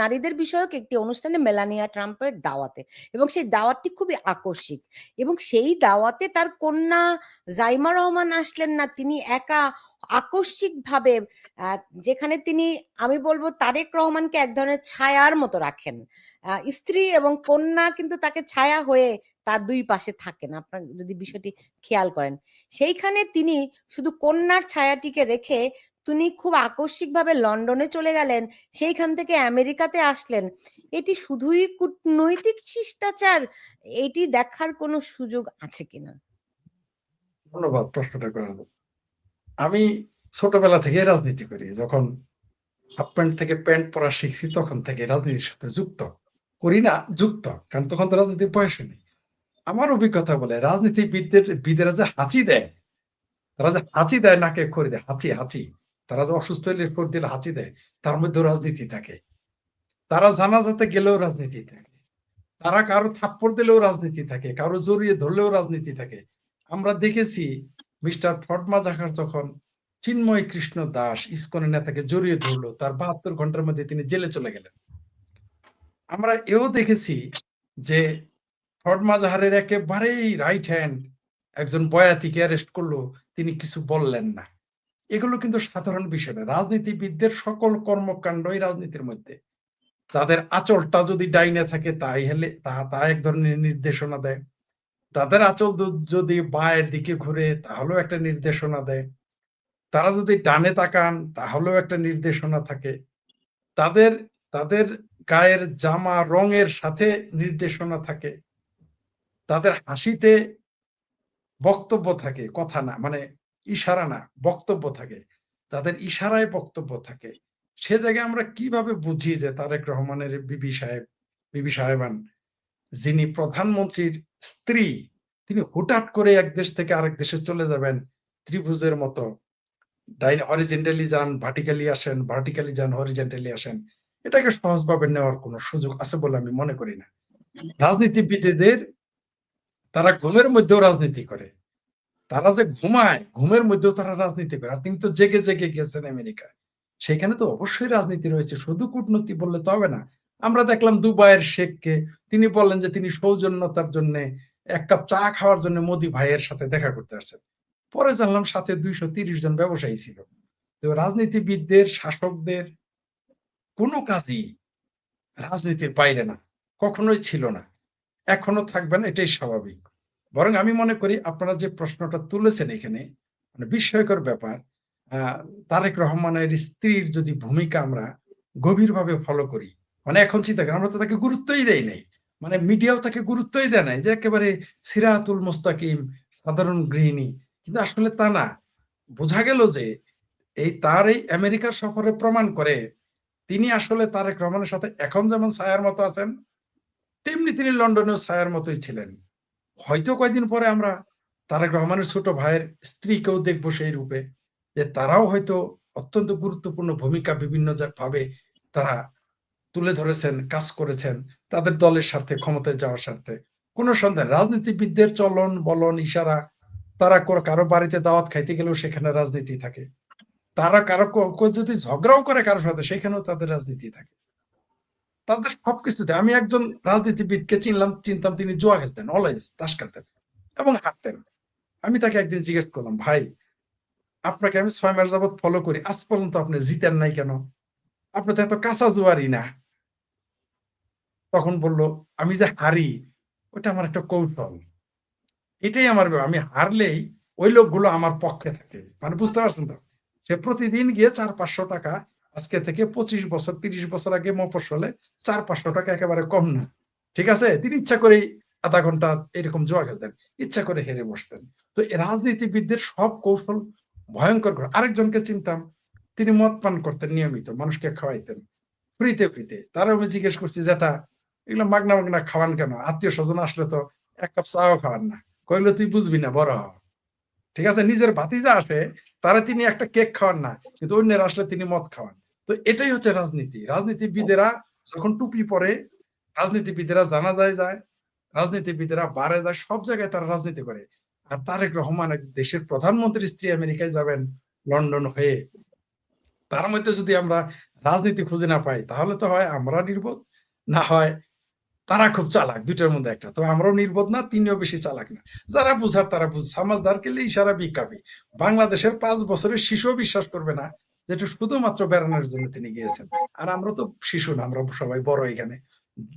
নারীদের বিষয়ক একটি অনুষ্ঠানে মেলানিয়া ট্রাম্পের দাওয়াতে, এবং সেই দাওয়াতটি খুবই আকস্মিক, এবং সেই দাওয়াতে তার কন্যা জাইমা রহমান আসলেন না। তিনি একা আকস্মিকভাবে আ যেখানে তিনি, আমি বলব তারেক রহমানকে এক ধরনের ছায়ার মতো রাখেন। স্ত্রী এবং কন্যা কিন্তু তাকে ছায়া হয়ে তার ২ পাশে থাকেন। আপনারা যদি বিষয়টি খেয়াল করেন। সেইখানে তিনি শুধু কন্যার ছায়াটিকে রেখে তিনি খুব আকস্মিকভাবে লন্ডনে চলে গেলেন। সেইখান থেকে আমেরিকাতে আসলেন। এটি শুধুই কূটনৈতিক শিষ্টাচার? এটি দেখার কোনো সুযোগ আছে কিনা? ধন্যবাদ প্রশ্নটা করার জন্য। আমি ছোটবেলা থেকে রাজনীতি করি। যখন হাফ প্যান্ট থেকে প্যান্ট পরা শিখছি তখন থেকে রাজনীতির সাথে যুক্ত। করি না, যুক্ত। কারণ তখন তো রাজনীতির বয়স নেই। আমার অভিজ্ঞতা বলে বিদেরা যে হাঁচি দেয়, তারা যে হাঁচি দেয় নাকে খড়ি দেয়, হাঁচি হাঁচি। তারা যে অসুস্থ হইলে ফোর দিলে হাঁচি দেয়, তার মধ্যেও রাজনীতি থাকে। তারা জানাজাতে গেলেও রাজনীতি থাকে। তারা কারো থাপ্পড় দিলেও রাজনীতি থাকে, কারো জড়িয়ে ধরলেও রাজনীতি থাকে। আমরা দেখেছি মিস্টার ফটমাজাকার যখন চিন্ময় কৃষ্ণ দাস ইসকনের নেতাকে জড়িয়ে ধরলো, তার ৭২ ঘন্টার মধ্যে তিনি জেলে চলে গেলেন। আমরা এও দেখেছি যে ফটমাজাহারের একেবারেই রাইট হ্যান্ড একজন বয়াতিকে অ্যারেস্ট করলো, তিনি কিছু বললেন না। এগুলো কিন্তু সাধারণ বিষয় না। রাজনীতিবিদদের সকল কর্মকাণ্ডই রাজনীতির মধ্যে। তাদের আঁচলটা যদি ডাইনে থাকে তাই হলে তা এক ধরনের নির্দেশনা দেয়। তাদের আঁচল যদি বাঁয়ের দিকে ঘুরে তাহলেও একটা নির্দেশনা দেয়। তারা যদি ডানে তাকান তাহলেও একটা নির্দেশনা থাকে। তাদের তাদের গায়ের জামা রঙের সাথে নির্দেশনা থাকে। তাদের হাসিতে বক্তব্য থাকে, কথা না, মানে ইশারা না, বক্তব্য থাকে। তাদের ইশারায় বক্তব্য থাকে। সে জায়গায় আমরা কিভাবে বুঝি যে তারেক রহমানের বিবি সাহেবান যিনি প্রধানমন্ত্রীর স্ত্রী, তিনি হুটহাট করে এক দেশ থেকে আরেক দেশে চলে যাবেন ত্রিভুজের মতো, হরিজেন্টালি যান, ভার্টিক্যালি আসেন, ভার্টিক্যালি যান, হরিজেন্টালি আসেন। এটাকে সহজভাবে নেওয়ার কোনো সুযোগ আছে বলে আমি মনে করি না। রাজনীতিবিদদের তারা ঘুমের মধ্যেও রাজনীতি করে। তারা যে ঘুমায়, ঘুমের মধ্যেও তারা রাজনীতি করে। আর তিনি তো জেগে জেগে গেছেন আমেরিকা। সেখানে তো অবশ্যই রাজনীতি রয়েছে, শুধু কূটনীতি বললে তো হবে না। আমরা দেখলাম দুবাইয়ের শেখকে, তিনি বললেন যে তিনি সৌজন্যতার জন্য ১ কাপ চা খাওয়ার জন্য মোদি ভাইয়ের সাথে দেখা করতে আসছেন। পরে জানলাম সাথে ২৩০ জন ব্যবসায়ী ছিল। তো রাজনীতিবিদদের, শাসকদের কোনো কাজই রাজনীতির বাইরে না, কখনোই ছিল না, এখনো থাকবে না, এটাই স্বাভাবিক। বরং আমি মনে করি আপনারা যে প্রশ্নটা তুলেছেন এখানে, মানে বিস্ময়কর ব্যাপার। তারেক রহমানের স্ত্রীর যদি ভূমিকা আমরা গভীরভাবে ফলো করি, মানে এখন চিন্তা করি, আমরা তো তাকে গুরুত্বই দেই নাই, মানে মিডিয়াও তাকে গুরুত্বই দেয় নাই, যে একেবারে সিরাতুল মুস্তাকিম সাধারণ গৃহিণী। কিন্তু আসলে তা না। বোঝা গেল যে তার এই আমেরিকার সফরে প্রমাণ করে তিনি আসলে তারেক রহমানের সাথে এখন যেমন ছায়ার মতো আছেন, তেমনি তিনি লন্ডনেও ছায়ার মতোই ছিলেন। হয়তো কয়েকদিন পরে আমরা তারেক রহমানের ছোট ভাইয়ের স্ত্রীকেও দেখবো সেই রূপে, যে তারাও হয়তো অত্যন্ত গুরুত্বপূর্ণ ভূমিকা বিভিন্ন ভাবে তারা তুলে ধরেছেন, কাজ করেছেন তাদের দলের স্বার্থে, ক্ষমতায় যাওয়ার স্বার্থে। কোনো সন্দেহ, রাজনীতিবিদদের চলন বলন ইশারা, তারা কারো বাড়িতে দাওয়াত খাইতে গেলেও সেখানে রাজনীতি থাকে। তারা কারো যদি ঝগড়াও করে কারোর সাথে, সেখানেও তাদের রাজনীতি থাকে। তাদের সবকিছুতে। আমি একজন রাজনীতিবিদকে চিনতাম, তিনি জুয়া খেলতেন, অলওয়েজ তাস খেলতেন এবং হাঁটতেন। আমি তাকে একদিন জিজ্ঞেস করলাম, ভাই আপনাকে আমি ৬ মাস যাবৎ ফলো করি, আজ পর্যন্ত আপনি জিতেন নাই কেন? আপনি তো এত কাঁচা জুয়ারি না। তখন বলল, আমি যে হারি ওটা আমার একটা কৌশল। এটাই আমার ব্যাপার। আমি হারলেই ওই লোকগুলো আমার পক্ষে থাকে, মানে বুঝতে পারছেন তো? সে প্রতিদিন গিয়ে ৪-৫০০ টাকা, আজকে থেকে ২৫ বছর ৩০ বছর আগে মফস্বলে ৪-৫০০ টাকা একেবারে কম না, ঠিক আছে, তিনি ইচ্ছা করেই আধা ঘন্টা এরকম জুয়া খেলতেন, ইচ্ছা করে হেরে বসতেন। তো এই রাজনীতিবিদদের সব কৌশল ভয়ঙ্কর। আরেকজনকে চিনতাম, তিনি মদ পান করতেন নিয়মিত, মানুষকে খাওয়াইতেন ফ্রিতে ফ্রিতে। তারও আমি জিজ্ঞেস করছি, যেটা এগুলো মাগনা মাগনা খাওয়ান কেন? আত্মীয় স্বজন আসলে তো এক কাপ চাও খাওয়ান না। কইলো তুই বুঝবি না, বড় হ। ঠিক আছে, নিজের ভাতিজা আসে, তারা তিনি একটা কেক খাওয়ান না, কিন্তু অন্যের আসলে তিনি মদ খাওয়ান। তো এটাই হচ্ছে রাজনীতি। রাজনীতিবিদেরা যখন টুপি পরে, রাজনীতিবিদেরা জানাজায় যায়, রাজনীতিবিদেরা বারে যায়, সব জায়গায় তারা রাজনীতি করে। আর তারেক রহমান দেশের প্রধানমন্ত্রীর স্ত্রী আমেরিকায় যাবেন লন্ডন হয়ে, তার মধ্যে যদি আমরা রাজনীতি খুঁজে না পাই, তাহলে তো হয় আমরা নির্বোধ, না হয় তারা খুব চালাক, দুইটার মধ্যে একটা। তো আমরাও নির্বোধ না, তিনিও বেশি চালাক না। যারা বুঝার তারা বুঝ, সমাজদার কেলে ইশারা বিকাবি। বাংলাদেশের 5 বছরের শিশু বিশ্বাস করবে না যেটা শুধুমাত্র বেড়ানোর জন্য তিনি গিয়েছেন। আর আমরা তো শিশু না, আমরা সবাই বড় এখানে।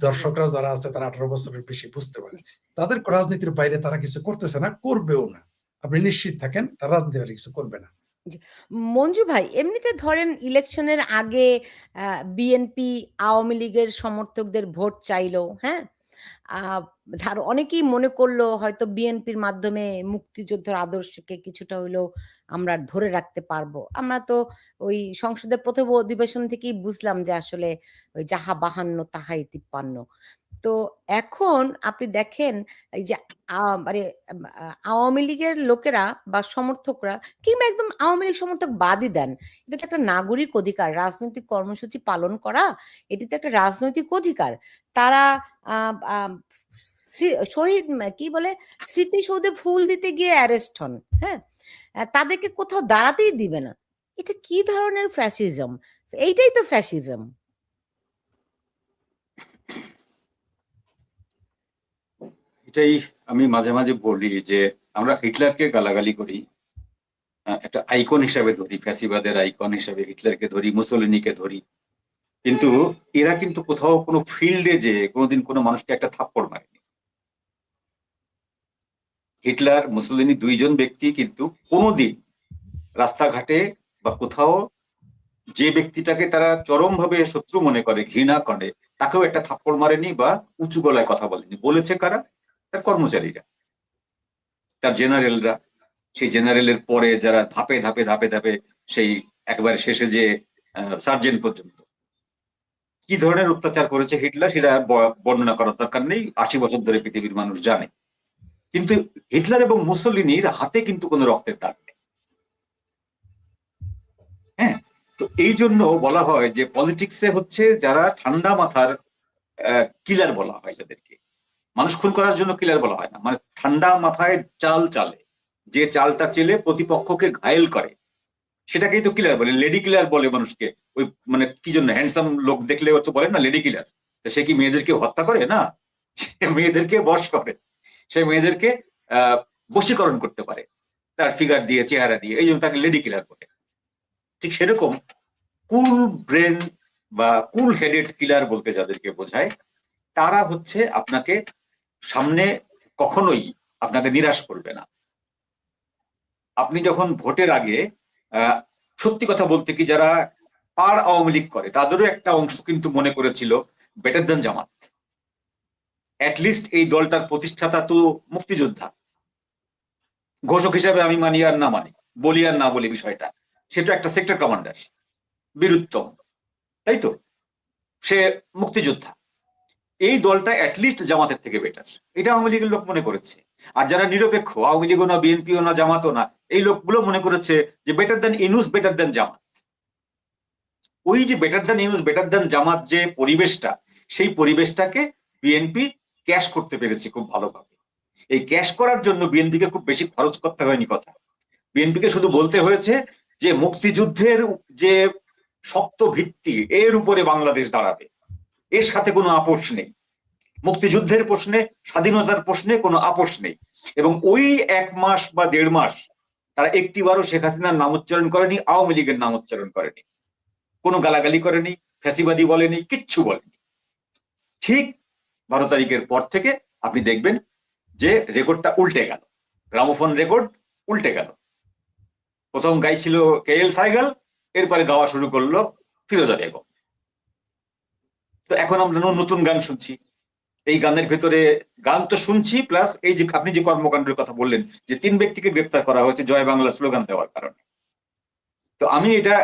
দর্শকরা যারা আছে তারা 18 বছরের বেশি বুঝতে পারে। তাদের রাজনীতির বাইরে তারা কিছু করতেছে না, করবেও না। আপনি নিশ্চিত থাকেন, তারা রাজনীতির বাইরে কিছু করবে না। জি। মঞ্জু ভাই, এমনিতে ধরেন ইলেকশনের আগে বিএনপি আওয়ামী লীগের সমর্থকদের ভোট চাইলো, হ্যাঁ? অনেকেই মনে করলো হয়তো বিএনপির মাধ্যমে মুক্তিযোদ্ধার আদর্শকে কিছুটা হইলেও আমরা ধরে রাখতে পারবো। আমরা তো ওই সংসদের প্রথম অধিবেশন থেকেই বুঝলাম যে আসলে ওই যাহা 52 তাহাই 53। তো এখন আপনি দেখেন এই যে মানে আওয়ামী লীগের লোকেরা বা সমর্থকরা, কিংবা একদম আওয়ামী লীগ সমর্থক বাদই দেন, এটা তো একটা নাগরিক অধিকার রাজনৈতিক কর্মসূচি পালন করা। এটি তো একটা রাজনৈতিক অধিকার। তারা শহীদ কি বলে স্মৃতিসৌধে ফুল দিতে গিয়ে অ্যারেস্ট হন, হ্যাঁ? তাদেরকে কোথাও দাঁড়াতেই দিবে না। এটা কি ধরনের ফ্যাসিজম? এইটাই তো ফ্যাসিজম। এটাই আমি মাঝে মাঝে বলি যে আমরা হিটলারকে গালাগালি করি, একটা আইকন হিসাবে ধরি, ফ্যাসিবাদের আইকন হিসাবে হিটলারকে ধরি, মুসোলিনিকে ধরি, কিন্তু এরা কিন্তু কোথাও কোনো ফিল্ডে যে কোনোদিন কোনো মানুষকে একটা থাপ্পড় মারেনি। হিটলার মুসোলিনি দুইজন ব্যক্তি কিন্তু কোনোদিন রাস্তাঘাটে বা কোথাও যে ব্যক্তিটাকে তারা চরমভাবে শত্রু মনে করে, ঘৃণা করে, তাকেও একটা থাপ্পড় মারেনি বা উঁচু গলায় কথা বলেনি। বলেছে কারা? তার কর্মচারীরা, তার জেনারেলরা। সেই জেনারেলের পরে যারা ধাপে ধাপে ধাপে ধাপে সেই একেবারে শেষে যে সার্জেন্ট পর্যন্ত কি ধরনের অত্যাচার করেছে হিটলার, সেটা বর্ণনা করার দরকার নেই, 80 বছর ধরে পৃথিবীর মানুষ জানে। কিন্তু হিটলার এবং মুসোলিনির হাতে কিন্তু কোনো রক্তের দাগ নেই। হ্যাঁ, তো এই জন্য বলা হয় যে পলিটিক্সে হচ্ছে যারা ঠান্ডা মাথার কিলার বলা হয় যাদেরকে। মানুষ খুন করার জন্য কিলার বলা হয় না, মানে ঠান্ডা মাথায় চাল চালে, যে চালটা চেলে প্রতিপক্ষকে ঘায়েল করে, সেটাকেই তো কিলার বলে। লেডি কিলার বলে মানুষকে। ওই মানে কি জন্য, হ্যান্ডসাম লোক দেখলে তো বলে না লেডি কিলার। সে কি মেয়েদেরকে হত্যা করে? না, সে মেয়েদেরকে বশ করে, সে মেয়েদেরকে বশীকরণ করতে পারে তার ফিগার দিয়ে, চেহারা দিয়ে, এই জন্য তাকে লেডি কিলার বলে। ঠিক সেরকম কুল ব্রেন বা কুল হেডেড কিলার বলতে যাদেরকে বোঝায়, তারা হচ্ছে আপনাকে সামনে কখনোই আপনাকে নিরাশ করবে না। আপনি যখন ভোটের আগে সত্যি কথা বলতে কি, যারা পার আওয়ামী লীগ করে তাদেরও একটা অংশ কিন্তু মনে করেছিল বেটার দেন জামাত। অ্যাটলিস্ট এই দলটার প্রতিষ্ঠাতা তো মুক্তিযোদ্ধা। ঘোষক হিসাবে আমি মানি আর না মানি, বলি আর না বলি বিষয়টা, সেটা একটা সেক্টর কমান্ডার বীরুত্তম, তাই তো? সে মুক্তিযোদ্ধা। এই দলটা অ্যাটলিস্ট জামাতের থেকে বেটার, এটা আওয়ামী লীগের লোক মনে করেছে। আর যারা নিরপেক্ষ, আওয়ামী লীগও না, বিএনপিও না, জামাতও না, এই লোকগুলো মনে করেছে যে better than Yunus, better than Jamaat. ওই যে better than Yunus, better than Jamaat যে পরিবেশটা, সেই পরিবেশটাকে বিএনপি ক্যাশ করতে পেরেছে খুব ভালোভাবে। এই ক্যাশ করার জন্য বিএনপিকে খুব বেশি খরচ করতে হয়নি কথা। বিএনপিকে শুধু বলতে হয়েছে যে মুক্তিযুদ্ধের যে শক্ত ভিত্তি, এর উপরে বাংলাদেশ দাঁড়াবে, এর সাথে কোনো আপোষ নেই। মুক্তিযুদ্ধের প্রশ্নে, স্বাধীনতার প্রশ্নে কোনো আপোষ নেই। এবং ওই 1 মাস বা 1.5 মাস তারা একটিবারও শেখ হাসিনার নাম উচ্চারণ করেনি, আওয়ামী লীগের নাম উচ্চারণ করেনি, কোনো গালাগালি করেনি, ফ্যাসিবাদী বলেনি, কিচ্ছু বলেনি। ঠিক 12 তারিখের পর থেকে আপনি দেখবেন যে রেকর্ডটা উল্টে গেল, গ্রামোফোন রেকর্ড উল্টে গেল। প্রথম গাইছিল KL সাইগাল, এরপরে গাওয়া শুরু করলো ফিরোজা বেগম। তো এখন আমরা নতুন গান শুনছি, এই গানের ভেতরে গান তো শুনছি, প্লাস এই যে আপনি যে কর্মকাণ্ডের কথা বললেন যে 3 ব্যক্তিকে গ্রেপ্তার করা হয়েছে জয় বাংলা স্লোগান দেওয়ার কারণে। তো আমি এটা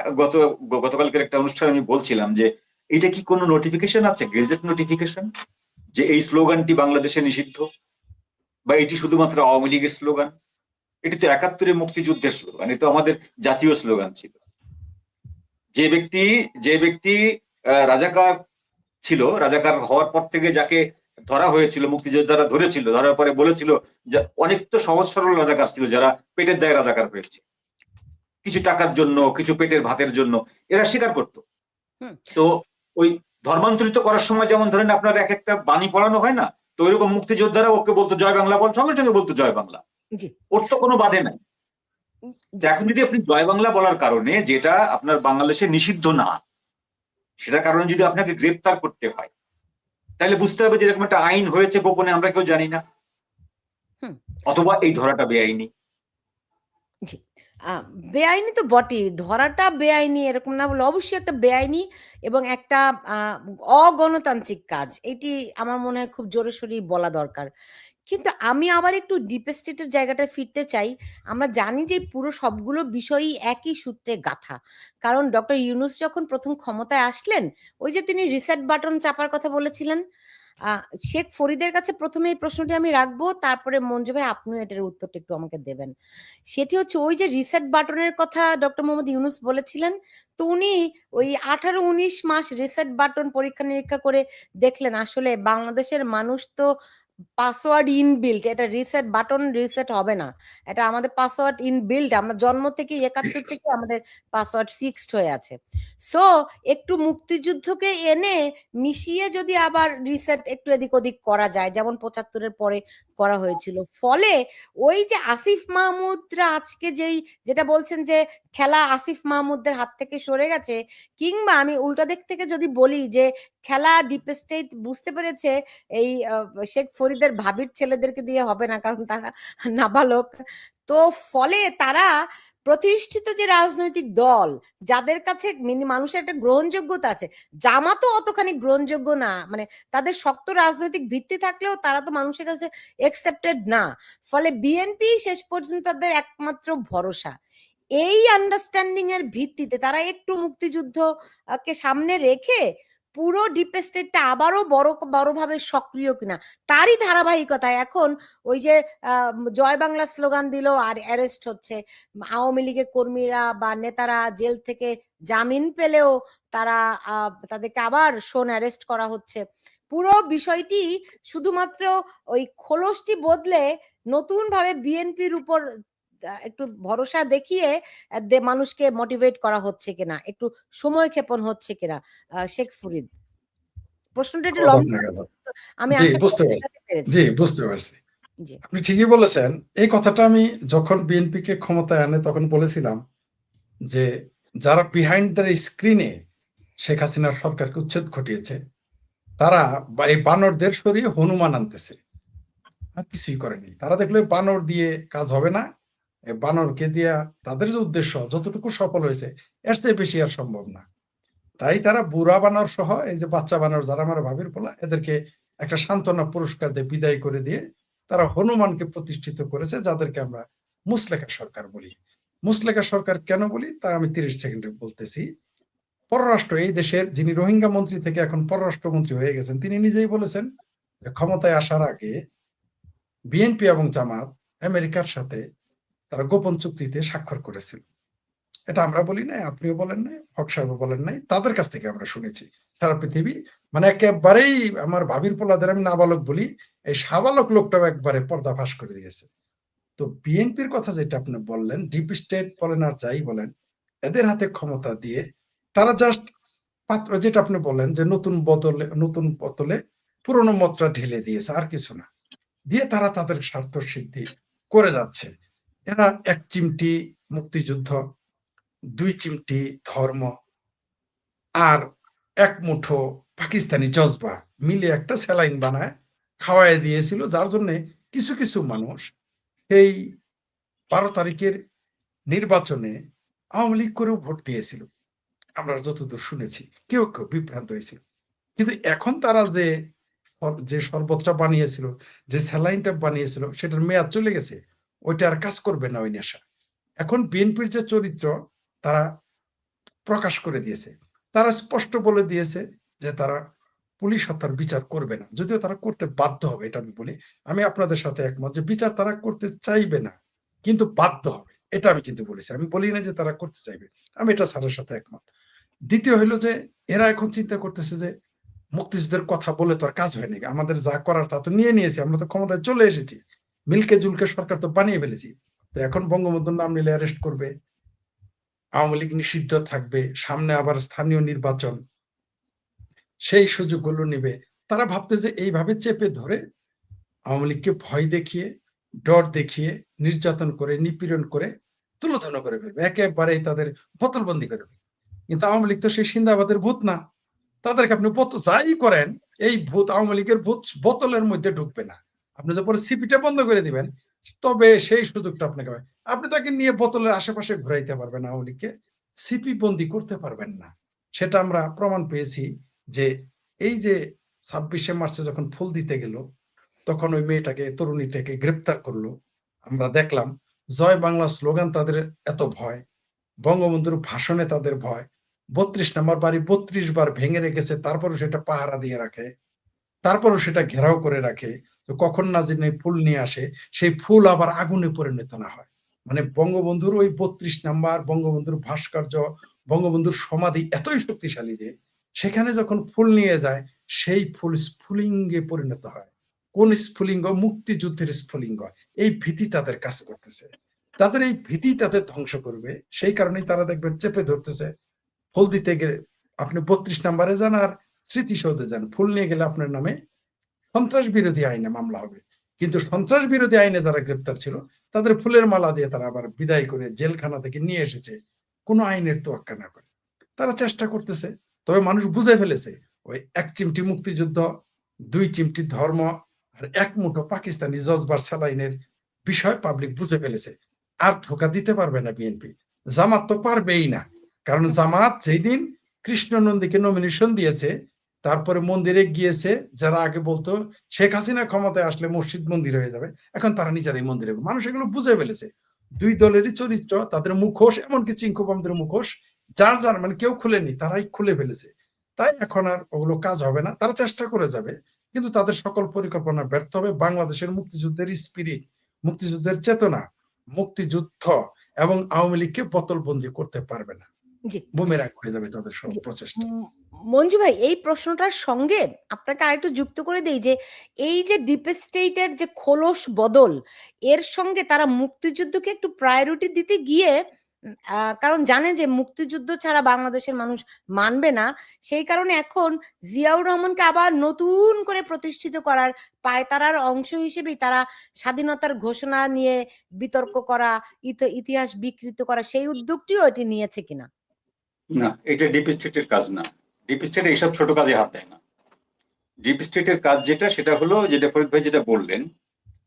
গতকালকের একটা অনুষ্ঠানে আমি বলছিলাম যে এটা কি কোনো নোটিফিকেশন আছে, গেজেট নোটিফিকেশন, যে এই স্লোগানটি বাংলাদেশে নিষিদ্ধ, বা এটি শুধুমাত্র আওয়ামী লীগের স্লোগান? এটি তো 71-এ মুক্তিযুদ্ধের স্লোগান, এ তো আমাদের জাতীয় স্লোগান ছিল। যে ব্যক্তি রাজাকার ছিল, রাজাকার হওয়ার পর থেকে যাকে ধরা হয়েছিল, মুক্তিযোদ্ধারা ধরেছিল, ধরার পরে বলেছিল যে অনেক তো সহজ সরল রাজাকার ছিল যারা পেটের দায়ে রাজাকার হয়েছে, কিছু টাকার জন্য, কিছু পেটের ভাতের জন্য, এরা স্বীকার করতো। হুম। তো ওই ধর্মান্তরিত করার সময় যেমন ধরেন আপনার এক একটা বাণী পড়ানো হয় না, তো ওইরকম মুক্তিযোদ্ধারা ওকে বলতো জয় বাংলা বল, সঙ্গে সঙ্গে বলতো জয় বাংলা, জি ওর তো কোনো বাধে নাই। তো জি এখন যদি আপনি জয় বাংলা বলার কারণে, যেটা আপনার বাংলাদেশে নিষিদ্ধ না, সেটার কারণে যদি আপনাকে গ্রেপ্তার করতে হয়, তাহলে বুঝতে হবে যে এরকম একটা আইন হয়েছে গোপনে, আমরা কেউ জানি না, হুম অথবা এই ধরাটা বেআইনি। জি বেআইনি তো বটেই, ধরাটা বেআইনি এরকম না বলে অবশ্যই একটা বেআইনি এবং একটা অগণতান্ত্রিক কাজ, এটি আমার মনে হয় খুব জোরে সোরেই বলা দরকার। কিন্তু আমি আবার একটু ডিপ স্টেটের জায়গাটায় ফিরতে চাই। আমরা জানি যে পুরো সবগুলো বিষয়ই একই সূত্রে গাঁথা। কারণ ডক্টর ইউনূস যখন ১ম ক্ষমতায় আসলেন, ওই যে তিনি রিসেট বাটন চাপার কথা বলেছিলেন, আ শেখ ফরিদের কাছে ১ম এই প্রশ্নটি আমি রাখবো, তারপরে মঞ্জু ভাই আপনিও এটার উত্তরটা একটু আমাকে দেবেন। সেটি হচ্ছে ওই যে রিসেট বাটনের কথা ডক্টর মোহাম্মদ ইউনূস বলেছিলেন, তো উনি ওই ১৮-১৯ মাস রিসেট বাটন পরীক্ষা-নিরীক্ষা করে দেখলেন আসলে বাংলাদেশের মানুষ তো পাসওয়ার্ড ইনবিল্ট, এটা রিসেট বাটন রিসেট হবে না। এটা আমাদের পাসওয়ার্ড ইনবিল্ট, আমরা জন্ম থেকে ৭১ থেকে আমাদের পাসওয়ার্ড ফিক্সড হয়ে আছে। সো একটু মুক্তিযুদ্ধকে এনে মিশিয়ে যদি আবার রিসেট একটু এদিক ওদিক করা যায়, যেমন ৭৫ এর পরে করা হয়েছিল, ফলে ওই যে আসিফ মাহমুদরা আজকে যেটা বলছেন যে খেলা আসিফ মাহমুদদের হাত থেকে সরে গেছে, কিংবা আমি উল্টা দিক থেকে যদি বলি যে খেলা ডিপ স্টেট বুঝতে পেরেছে এই শেখ ফরিদের ভাবির ছেলেদেরকে দিয়ে হবে না, কারণ তারা নাবালক। তো ফলে তারা প্রতিষ্ঠিত যে রাজনৈতিক দল, যাদের কাছে মানুষের একটা গ্রহণযোগ্যতা আছে, জামাতও অতখানি গ্রহণযোগ্য না, মানে তাদের শক্ত রাজনৈতিক ভিত্তি থাকলেও তারা তো মানুষের কাছে একসেপ্টেড না। ফলে বিএনপি শেষ পর্যন্ত তাদের একমাত্র ভরসা। এই আন্ডারস্ট্যান্ডিং এর ভিত্তিতে তারা একটু মুক্তিযুদ্ধ কে সামনে রেখে পুরো ডিপ স্টেটটা আবারও বড়ভাবে সক্রিয় কিনা, তারই ধারাবাহিকতায় এখন ওই যে জয় বাংলা স্লোগান দিল আর অ্যারেস্ট হচ্ছে, আওয়ামী লীগের কর্মীরা বা নেতারা জেল থেকে জামিন পেলেও তারা তাদেরকে আবার অ্যারেস্ট করা হচ্ছে। পুরো বিষয়টি শুধুমাত্র ওই খোলসটি বদলে নতুন ভাবে বিএনপির উপর একটু ভরসা দেখিয়ে মানুষকে মোটিভেট করা হচ্ছে কিনা, একটু সময় ক্ষেপণ হচ্ছে কিনা। শেখ ফরিদ, প্রশ্নটা একটু ধন্যবাদ লম্বা, আপনাকে। আমি জি আশা বুঝতে করি পারছি, বোঝাতে পেরেছি। জি বুঝতে পারছি। জি আপনি ঠিকই বলেছেন। এই কথাটা আমি যখন বিএনপি কে ক্ষমতায় আনে তখন বলেছিলাম যে যারা বিহাইন্ড দ্য স্ক্রিনে শেখ হাসিনার সরকারকে উচ্ছেদ ঘটিয়েছে, তারা এই বানরদের সরিয়ে হনুমান আনতেছে, আর কিছুই করেনি। তারা দেখলো বানর দিয়ে কাজ হবে না, বানরকে দিয়ে তাদের যে উদ্দেশ্য যতটুকু সফল হয়েছে এর চেয়ে বেশি আর সম্ভব না। তাই তারা বুড়া বানর সহ এই যে বাচ্চা বানর যারা আমার ভাবির পোলা, এদেরকে একটা সান্ত্বনা পুরস্কার দিয়ে বিদায় করে দিয়ে তারা হনুমানকে প্রতিষ্ঠিত করেছে, যাদেরকে আমরা মুসলেখা সরকার বলি। মুসলেখা সরকার কেন বলি তা আমি 30 সেকেন্ডে বলতেছি। পররাষ্ট্র, এই দেশের যিনি রোহিঙ্গা মন্ত্রী থেকে এখন পররাষ্ট্রমন্ত্রী হয়ে গেছেন, তিনি নিজেই বলেছেন যে ক্ষমতায় আসার আগে বিএনপি এবং জামাত আমেরিকার সাথে তারা গোপন চুক্তিতে স্বাক্ষর করেছিল। এটা আমরা বলি নাই, আপনিও বলেন নাই, হক সাহেব বলেন নাই, তাদের কাছ থেকে আমরা শুনেছি। সারা পৃথিবী, মানে একেবারেই আমার ভাবির পোলাদের আমি নাবালক বলি, এই সাবালক লোকটাও একবারে পর্দাফাশ করে দিয়েছে। তো বিএনপির কথা যেটা আপনি বললেন, ডিপ স্টেট বলেন আর যাই বলেন, এদের হাতে ক্ষমতা দিয়ে তারা জাস্ট পাত্র, যেটা আপনি বলেন যে নতুন বোতলে পুরনো মদটা ঢেলে দিয়েছে, আর কিছু না, দিয়ে তারা তাদের স্বার্থ সিদ্ধি করে যাচ্ছে। এরা এক চিমটি মুক্তিযুদ্ধ, 2 চিমটি ধর্ম, আর এক মুঠো পাকিস্তানি জজবা মিলে একটা স্যালাইন বানায় খাওয়াই দিয়েছিল, যার জন্য কিছু কিছু মানুষ এই 12 তারিখের নির্বাচনে আওয়ামী লীগ করেও ভোট দিয়েছিল, আমরা যতদূর শুনেছি। কেউ কেউ বিভ্রান্ত হয়েছিল। কিন্তু এখন তারা যে যে শরবতটা বানিয়েছিল, যে স্যালাইনটা বানিয়েছিল, সেটার মেয়াদ চলে গেছে, ওইটা আর কাজ করবে না ওই নেশা। এখন বিএনপির যে চরিত্র তারা প্রকাশ করে দিয়েছে, তারা স্পষ্ট বলে দিয়েছে যে তারা পুলিশ হত্যার বিচার করবে না, যদিও তারা করতে বাধ্য হবে। এটা আমি বলি, আমি আপনাদের সাথে একমত যে বিচার তারা করতে চাইবে না, কিন্তু বাধ্য হবে, এটা আমি কিন্তু বলেছি। আমি বলি না যে তারা করতে চাইবে, আমি এটা স্যারের সাথে একমত। দ্বিতীয় হলো যে এরা এখন চিন্তা করতেছে যে মুক্তিযুদ্ধের কথা বলে তো আর কাজ হয়নি, আমাদের যা করার তা তো নিয়ে নিয়েছি, আমরা তো ক্ষমতায় চলে এসেছি, মিলকে জুলকে সরকার তো বানিয়ে ফেলেছি, তো এখন বঙ্গবন্ধুর নাম নিলে অ্যারেস্ট করবে, আওয়ামী লীগ নিষিদ্ধ থাকবে, সামনে আবার স্থানীয় নির্বাচন, সেই সুযোগগুলো নিবে। তারা ভাবতে যে এইভাবে চেপে ধরে আওয়ামী লীগকে ভয় দেখিয়ে, ডর দেখিয়ে, নির্যাতন করে, নিপীড়ন করে তুলোধন করে ফেলবে, একেবারেই তাদের বোতলবন্দি করে ফেলবে। কিন্তু আওয়ামী লীগ তো সেই সিন্দাবাদের ভূত না, তাদেরকে আপনি যাই করেন, এই ভূত, আওয়ামী লীগের ভূত বোতলের মধ্যে ঢুকবে না। আপনি যে পরে সিপিটা বন্ধ করে দিবেন, তবে সেই সুযোগটা আপনাকে পাবেন। আপনি তাকে নিয়ে বোতলের আশেপাশে ঘুরাইতে পারবেন, আওয়ামী লীগকে সিপি বন্দি করতে পারবেন না। সেটা আমরা প্রমাণ পেয়েছি যে এই যে 26শে মার্চে যখন ফুল দিতে গেল, তখন ওই মেয়েটাকে, তরুণীটাকে গ্রেপ্তার করলো। আমরা দেখলাম জয় বাংলা স্লোগান তাদের এত ভয়, বঙ্গবন্ধুর ভাষণে তাদের ভয়, 32 নম্বর বাড়ি 32 বার ভেঙে রেখেছে, তারপরও সেটা পাহারা দিয়ে রাখে, তারপরও সেটা ঘেরাও করে রাখে, তো কখন না যিনি ফুল নিয়ে আসে, সেই ফুল আবার আগুনে পরিণত না হয়। মানে বঙ্গবন্ধুর ওই 32 নাম্বার, বঙ্গবন্ধুর ভাস্কর্য, বঙ্গবন্ধুর সমাধি এতই শক্তিশালী যে সেখানে যখন ফুল নিয়ে যায়, সেই ফুল স্ফুলিঙ্গে পরিণত হয়। কোন স্ফুলিঙ্গ? মুক্তিযুদ্ধের স্ফুলিঙ্গ। এই ভীতি তাদের কাজ করতেছে, তাদের এই ভীতি তাদের ধ্বংস করবে। সেই কারণেই তারা দেখবেন চেপে ধরতেছে। ফুল দিতে গেলে আপনি 32 নাম্বারে যান আর স্মৃতিসৌধে যান, ফুল নিয়ে গেলে আপনার নামে সন্ত্রাস বিরোধী আইনে মামলা হবে। কিন্তু সন্ত্রাস বিরোধী আইনে যারা গ্রেপ্তার ছিল, তাদের ফুলের মালা দিয়ে তারা আবার বিদায় করে জেলখানা থেকে নিয়ে এসেছে, কোনো আইনের তোয়াক্কা না করে। তারা চেষ্টা করতেছে, তবে মানুষ বুঝে ফেলেছে ওই এক চিমটি মুক্তিযুদ্ধ, দুই চিমটি ধর্ম, আর এক মুঠো পাকিস্তানি জজবার স্যালাইনের বিষয় পাবলিক বুঝে ফেলেছে। আর ধোকা দিতে পারবে না বিএনপি, জামাত তো পারবেই না। কারণ জামাত যেই দিন কৃষ্ণ নন্দীকে নমিনেশন দিয়েছে, তারপরে মন্দিরে গিয়েছে, যারা আগে বলতো শেখ হাসিনা ক্ষমতায় আসলে মসজিদ মন্দির হয়ে যাবে, এখন তারা নিজেরাই মন্দিরে, মানুষ এগুলো বুঝে ফেলেছে। দুই দলেরই চরিত্র, তাদের মুখোশ, এমনকি চিঙ্কুবামদের মুখোশ যার যার, মানে কেউ খুলেনি, তারাই খুলে ফেলেছে। তাই এখন আর ওগুলো কাজ হবে না, তারা চেষ্টা করে যাবে, কিন্তু তাদের সকল পরিকল্পনা ব্যর্থ হবে। বাংলাদেশের মুক্তিযুদ্ধের স্পিরিট, মুক্তিযুদ্ধের চেতনা, মুক্তিযুদ্ধ এবং আওয়ামী লীগকে বোতলবন্দি করতে পারবে না, জি বুমেরাং হয়ে যাবে তাদের সব জি। প্রচেষ্টা। মঞ্জু ভাই, এই প্রশ্নটার সঙ্গে আপনাকে আরেকটু যুক্ত করে দেই যে এই যে ডিপ স্টেটের যে খোলস বদল, এর সঙ্গে তারা মুক্তিযুদ্ধকে একটু প্রায়োরিটি দিতে গিয়ে কারণ জানে যে মুক্তিযুদ্ধ ছাড়া বাংলাদেশের মানুষ মানবে না, সেই কারণে এখন জিয়াউর রহমানকে আবার নতুন করে প্রতিষ্ঠিত করার পায়তারার অংশ হিসেবেই তারা স্বাধীনতার ঘোষণা নিয়ে বিতর্ক করা, ইতিহাস বিকৃত করা, সেই উদ্যোগটিও এটি নিয়েছে কিনা? না, এটা ডিপ স্টেটের কাজ না। ডিপ স্টেট এইসব ছোট কাজে হাত দেয় না। ডিপ স্টেটের কাজ যেটা, সেটা হলো যেটা ফরিদ ভাই যেটা বললেন,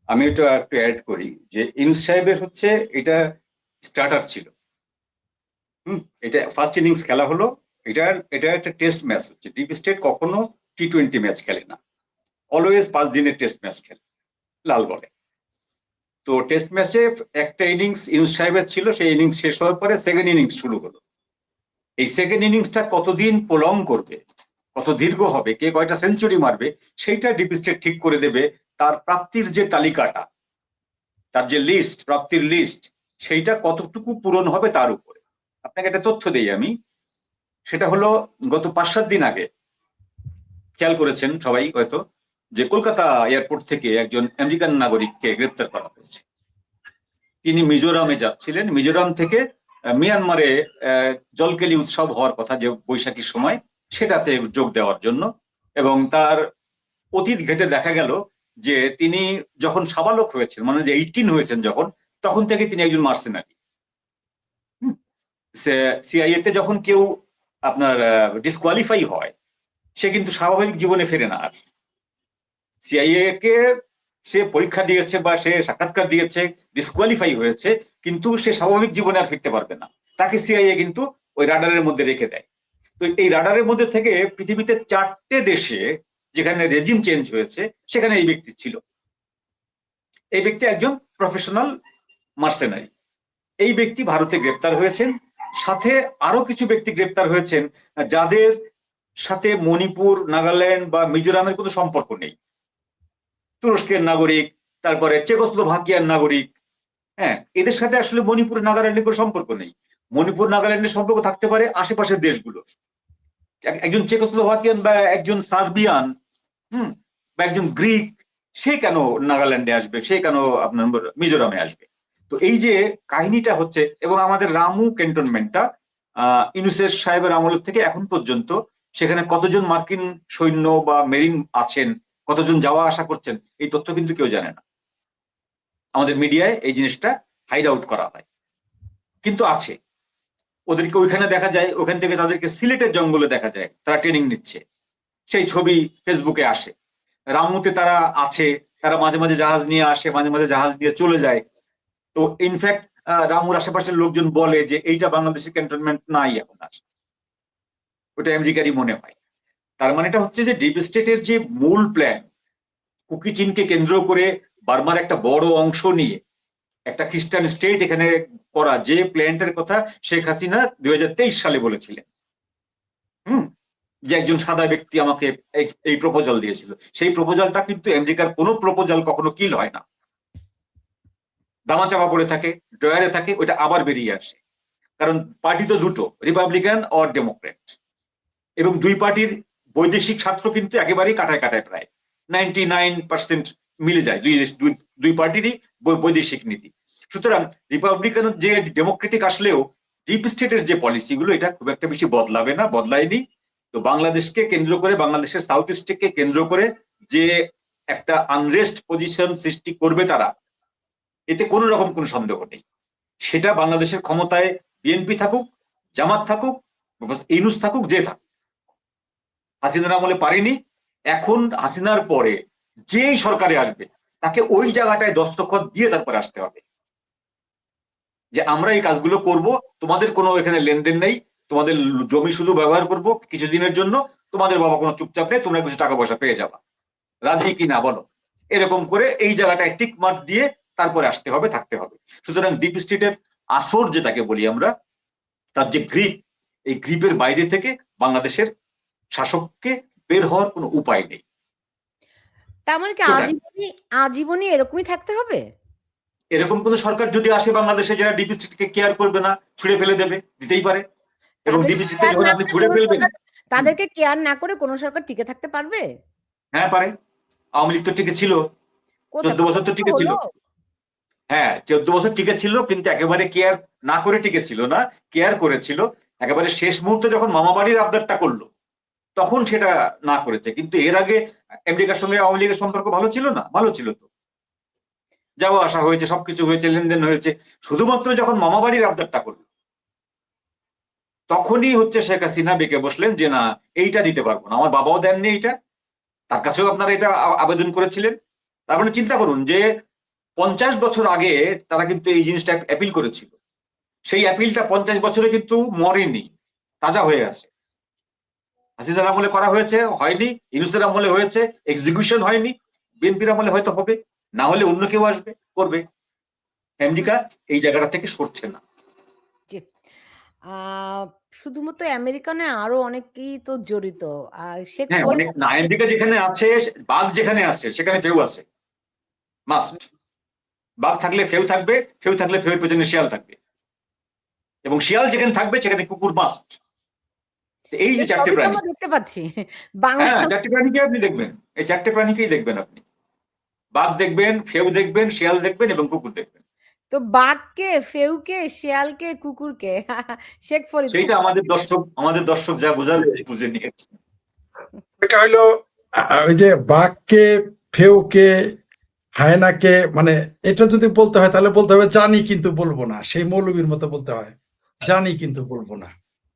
আমি এটা একটু অ্যাড করি যে ইউনূস সাহেবের হচ্ছে এটা স্টার্টার ছিল। এটা ফার্স্ট ইনিংস খেলা হলো, এটা একটা টেস্ট ম্যাচ হচ্ছে। ডিপ স্টেট কখনো টি20 ম্যাচ খেলে না, অলওয়েজ 5 দিনের টেস্ট ম্যাচ খেলে লাল বলে। তো টেস্ট ম্যাচে একটা ইনিংস ইউনূস সাহেবের ছিল, সেই ইনিংস শেষ হওয়ার পরে সেকেন্ড ইনিংস শুরু হলো। এই সেকেন্ড ইনিংসটা কতদিন প্রলং করবে, কত দীর্ঘ হবে, কে কয়টা সেঞ্চুরি মারবে, সেইটা ডিপ স্টেট ঠিক করে দেবে। তার প্রাপ্তির যে তালিকাটা, তার যে লিস্ট, প্রাপ্তির লিস্ট, সেইটা কতটুকু পূরণ হবে তার উপরে। আপনাকে একটা তথ্য দেই আমি, সেটা হলো গত 5-7 দিন আগে খেয়াল করেছেন সবাই হয়তো, যে কলকাতা এয়ারপোর্ট থেকে একজন আমেরিকান নাগরিককে গ্রেপ্তার করা হয়েছে। তিনি মিজোরামে যাচ্ছিলেন, মিজোরাম থেকে মিয়ানমারে জলকেলি উৎসব হওয়ার কথা যে বৈশাখীর সময়, সেটাতে যোগ দেওয়ার জন্য। এবং তার অতীত ঘেটে দেখা গেল যে তিনি যখন সাবালক হয়েছেন, মানে যে 18 হয়েছেন যখন, তখন থেকে তিনি একজন মার্সেনারি। সিআইএ তে যখন কেউ আপনার ডিসকোয়ালিফাই হয়, সে কিন্তু স্বাভাবিক জীবনে ফেরে না আর। সিআইএ কে সে পরীক্ষা দিয়েছে বা সে সাক্ষাৎকার দিয়েছে, ডিসকোয়ালিফাই হয়েছে, কিন্তু সে স্বাভাবিক জীবনে আর ফিরতে পারবে না, তাকে সিআইএ কিন্তু ওই রাডারের মধ্যে রেখে দেয়। তো এই রাডারের মধ্যে থেকে পৃথিবীতে 4টে দেশে যেখানে রেজিম চেঞ্জ হয়েছে সেখানে এই ব্যক্তি ছিল। এই ব্যক্তি একজন প্রফেশনাল মার্সেনারি। এই ব্যক্তি ভারতে গ্রেপ্তার হয়েছেন, সাথে আরো কিছু ব্যক্তি গ্রেপ্তার হয়েছেন যাদের সাথে মণিপুর, নাগাল্যান্ড বা মিজোরামের কোনো সম্পর্ক নেই। তুরস্কের নাগরিক, তারপরে চেকোস্লোভাকিয়ার নাগরিক। হ্যাঁ, এদের সাথে আসলে মণিপুর, নাগাল্যান্ডের কোনো সম্পর্ক নেই। মণিপুর, নাগাল্যান্ডের সম্পর্ক থাকতে পারে আশেপাশের দেশগুলোর। একজন চেকোস্লোভাকিয়ান বা একজন সার্বিয়ান, বা একজন গ্রিক, সে কেন নাগাল্যান্ডে আসবে, সে কেন আপনার মিজোরামে আসবে? তো এই যে কাহিনীটা হচ্ছে, এবং আমাদের রামু ক্যান্টনমেন্টটা ইউনূসের সাহেবের আমল থেকে এখন পর্যন্ত সেখানে কতজন মার্কিন সৈন্য বা মেরিন আছেন, কতজন যাওয়া আসা করছেন, এই তথ্য কিন্তু কেউ জানে না। আমাদের মিডিয়ায় এই জিনিসটা হাইড আউট করা হয়, কিন্তু আছে। ওদেরকে ওইখানে দেখা যায়, ওখান থেকে তাদেরকে সিলেটের জঙ্গলে দেখা যায় তারা ট্রেনিং নিচ্ছে, সেই ছবি ফেসবুকে আসে। রামুতে তারা আছে, তারা মাঝে মাঝে জাহাজ নিয়ে আসে, মাঝে মাঝে জাহাজ নিয়ে চলে যায়। তো ইনফ্যাক্ট রামুর আশেপাশের লোকজন বলে যে এইটা বাংলাদেশের ক্যান্টনমেন্ট নাই এখন আর, ওটা আমেরিকারই মনে হয়। তার মানে এটা হচ্ছে যে ডিপ স্টেটের যে মূল প্ল্যান, কুকি চীনকে কেন্দ্র করে বার্মার একটা বড় অংশ নিয়ে একটা খ্রিস্টান স্টেট এখানে করা, যে প্ল্যানটার কথা শেখ হাসিনা 2023 সালে বলেছিলেন, যে একজন সাদা ব্যক্তি আমাকে এই প্রপোজাল দিয়েছিল, সেই প্রপোজালটা কিন্তু আমেরিকার কোনো প্রপোজাল কখনো কিল হয় না, দামাচাপা পড়ে থাকে, ড্রয়ারে থাকে, ওইটা আবার বেরিয়ে আসে। কারণ পার্টি তো দুটো, রিপাবলিকান অর ডেমোক্রেট, এবং দুই পার্টির বৈদেশিক স্বার্থ কিন্তু একেবারেই কাটায় কাটায়, প্রায় 99% মিলে যায় দুই পার্টিরই বৈদেশিক নীতি। সুতরাং রিপাবলিকান যে ডেমোক্রেটিক আসলেও ডিপ স্টেটের যে পলিসিগুলো, এটা খুব একটা বেশি বদলাবে না, বদলায়নি। তো বাংলাদেশকে কেন্দ্র করে, বাংলাদেশের সাউথ ইস্টকে কেন্দ্র করে যে একটা আনরেস্ট পজিশন সৃষ্টি করবে তারা, এতে কোনো রকম কোনো সন্দেহ নেই। সেটা বাংলাদেশের ক্ষমতায় বিএনপি থাকুক, জামাত থাকুক, ইউনূস থাকুক, যে থাকুক। হাসিনার আমলে পারেনি, এখন হাসিনার পরে যেই সরকারে আসবে তাকে ওই জায়গাটায় দস্তখত দিয়ে তারপরে আসতে হবে, যে আমরা এই কাজগুলো করব, তোমাদের কোনো এখানে লেনদেন নেই, তোমাদের জমি শুধু ব্যবহার করব কিছুদিনের জন্য, তোমাদের বাবা কোনো চুপচাপ নেই, তোমরা কিছু টাকা পয়সা পেয়ে যাবা, রাজি কি না বলো? এরকম করে এই জায়গাটায় টিক মার্ক দিয়ে তারপরে আসতে হবে, থাকতে হবে। সুতরাং ডিপ স্টেটের আসর যেটাকে বলি আমরা, তার যে গ্রিপ, এই গ্রিপের বাইরে থেকে বাংলাদেশের শাসককে বের হওয়ার কোনো উপায় নেই। তার মানে কি আজীবনই এরকমই থাকতে হবে? এরকম কোন সরকার যদি আসে বাংলাদেশে, যারা ডিপ স্টেটকে কেয়ার করবে না, ছুড়ে ফেলে দেবে, দিতেই পারে। এবং ডিপ স্টেটকে যখন আপনি ছুড়ে ফেলবেন, তাদেরকে কেয়ার না করে কোন সরকার টিকে থাকতে পারবে? হ্যাঁ পারে। আওয়ামী লীগ তো টিকে ছিল, 14 বছর তো টিকে ছিল। হ্যাঁ, 14 বছর টিকে ছিল, কিন্তু একেবারে কেয়ার না করে টিকে ছিল না, কেয়ার করেছিল। একেবারে শেষ মুহূর্তে যখন মামাবাড়ির আবদারটা করলো, তখন সেটা না করেছে। কিন্তু এর আগে আমেরিকার সঙ্গে আওয়ামী লীগের সম্পর্ক ভালো ছিল না? ভালো ছিল তো, যাওয়া আসা হয়েছে, সবকিছু হয়েছে, লেনদেন হয়েছে। শুধুমাত্র যখন মামাবাড়ির আবদারটা করলো, তখনই হচ্ছে শেখ হাসিনা বেঁকে বসলেন যে না, এইটা দিতে পারবো না, আমার বাবাও দেননি এইটা, তার কাছেও আপনারা এটা আবেদন করেছিলেন। তার মানে চিন্তা করুন যে 50 বছর আগে তারা কিন্তু এই জিনিসটা অ্যাপিল করেছিল, সেই অ্যাপিলটা 50 বছরে কিন্তু মরেনি, তাজা হয়ে আছে। হাসিনার আমলে করা হয়েছে, হয়নি। ইউনূসের আমলে হয়েছে, এক্সিকিউশন হয়নি। বিএনপির আমলে হয়তো হবে, না হলে অন্য কেউ আসবে, করবে। আমেরিকা এই জায়গাটা থেকে সরছে না। জি। শুধুমাত্র আমেরিকা নয়, আরো অনেকেই তো জড়িত। শেখ হ্যাঁ, অনেক না, আমেরিকা যেখানে আছে, বাঘ যেখানে আছে সেখানে ফেউ আছে, মাস্ট। বাঘ থাকলে ফেউ থাকবে, ফেউ থাকলে ফেউর পেছনে শিয়াল থাকবে, এবং শিয়াল যেখানে থাকবে সেখানে কুকুর মাস্ট। এই যে চারটে প্রাণী দেখতে পাচ্ছি হ্যাঁ, চারটে প্রাণীকে আপনি দেখবেন, এই চারটে প্রাণীকেই দেখবেন আপনি। বাঘ দেখবেন, ফেউ দেখবেন, শিয়াল দেখবেন, এবং কুকুর দেখবেন। তো বাঘকে, ফেউকে, শিয়ালকে, কুকুরকে শেখ ফরিদ, সেইটা আমাদের দর্শক যা বোঝার বুঝে নিয়েছে। এটা হলো ওই যে বাঘকে, ফেউকে, হায়নাকে, মানে এটা যদি বলতে হয় তাহলে বলতে হবে জানি কিন্তু বলবো না, সেই মৌলবীর মতো বলতে হয়, জানি কিন্তু বলবো না।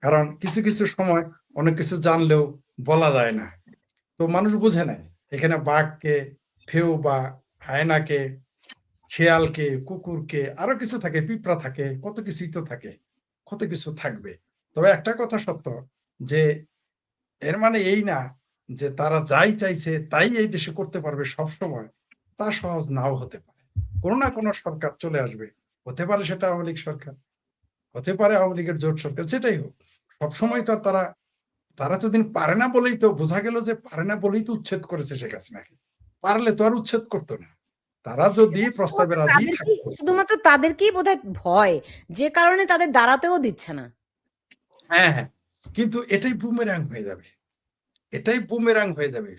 কারণ কিছু কিছু সময় অনেক কিছু জানলেও বলা যায় না, তো মানুষ বুঝে নেয়। এখানে বাঘকে, ফেউ বা হায়নাকে, শেয়ালকে, কুকুরকে, আরো কিছু থাকে, পিঁপড়া থাকে, কত কিছুই তো থাকে, কত কিছু থাকবে। তবে একটা কথা সত্য, যে এর মানে এই না যে তারা যাই চাইছে তাই এই দেশে করতে পারবে সব সময়, তা সহজ নাও হতে পারে। কোনো না কোনো সরকার চলে আসবে, হতে পারে সেটা আওয়ামী লীগ সরকার, হতে পারে আওয়ামী লীগের জোট সরকার, যেটাই হোক। সবসময় তো আর তারা তো দিন পারে না বলেই তো বোঝা গেল যে পারে না বলেই তো উচ্ছেদ করেছে শেখ হাসিনাকে। পারলে তো আর উচ্ছেদ করতো না। তারা যদি প্রস্তাবে রাজি থাকতো। শুধুমাত্র তাদেরকেই বোধহয় ভয়, যে কারণে তাদের দাঁড়াতেও দিচ্ছে না। হ্যাঁ, হ্যাঁ, কিন্তু এটাই বুমেরাং হয়ে যাবে, এটাই বুমেরাং হয়ে যাবে।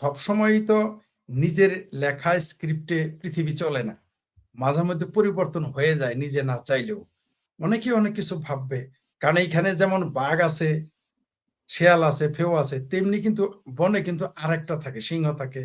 সবসময়ই তো নিজের লেখা স্ক্রিপ্টে পৃথিবী চলে না, মাঝে মধ্যে পরিবর্তন হয়ে যায় নিজে না চাইলেও। অনেকেই অনেক কিছু ভাববে, কারণ এইখানে যেমন বাঘ আছে, শেয়াল আছে, ফেউ আছে, তেমনি কিন্তু বনে কিন্তু আরেকটা থাকে, সিংহ থাকে,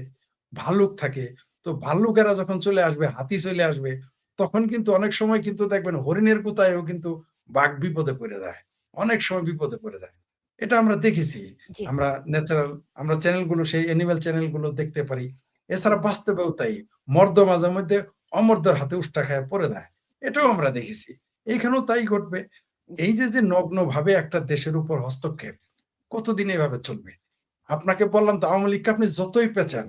ভাল্লুক থাকে। তো ভাল্লুকেরা যখন চলে আসবে, হাতি চলে আসবে, তখন কিন্তু অনেক সময় কিন্তু দেখবেন হরিণের গুতায়ও কিন্তু বাঘ বিপদে পড়ে যায়, অনেক সময় বিপদে পড়ে যায়। এটা আমরা দেখেছি। জি, আমরা ন্যাচারাল, আমরা চ্যানেলগুলো, সেই অ্যানিমেল চ্যানেলগুলো দেখতে পারি। এছাড়া বাস্তবেও তাই, মর্দ মাঝে মধ্যে অমর্দের হাতে উষ্টা খায় পড়ে যায়, এটাও আমরা দেখেছি। এইখানেও তাই ঘটবে। এই যে নগ্ন ভাবে একটা দেশের উপর হস্তক্ষেপ, কতদিন এভাবে চলবে? আপনাকে বললাম তো, আওয়ামী লীগকে আপনি যতই পেঁচান,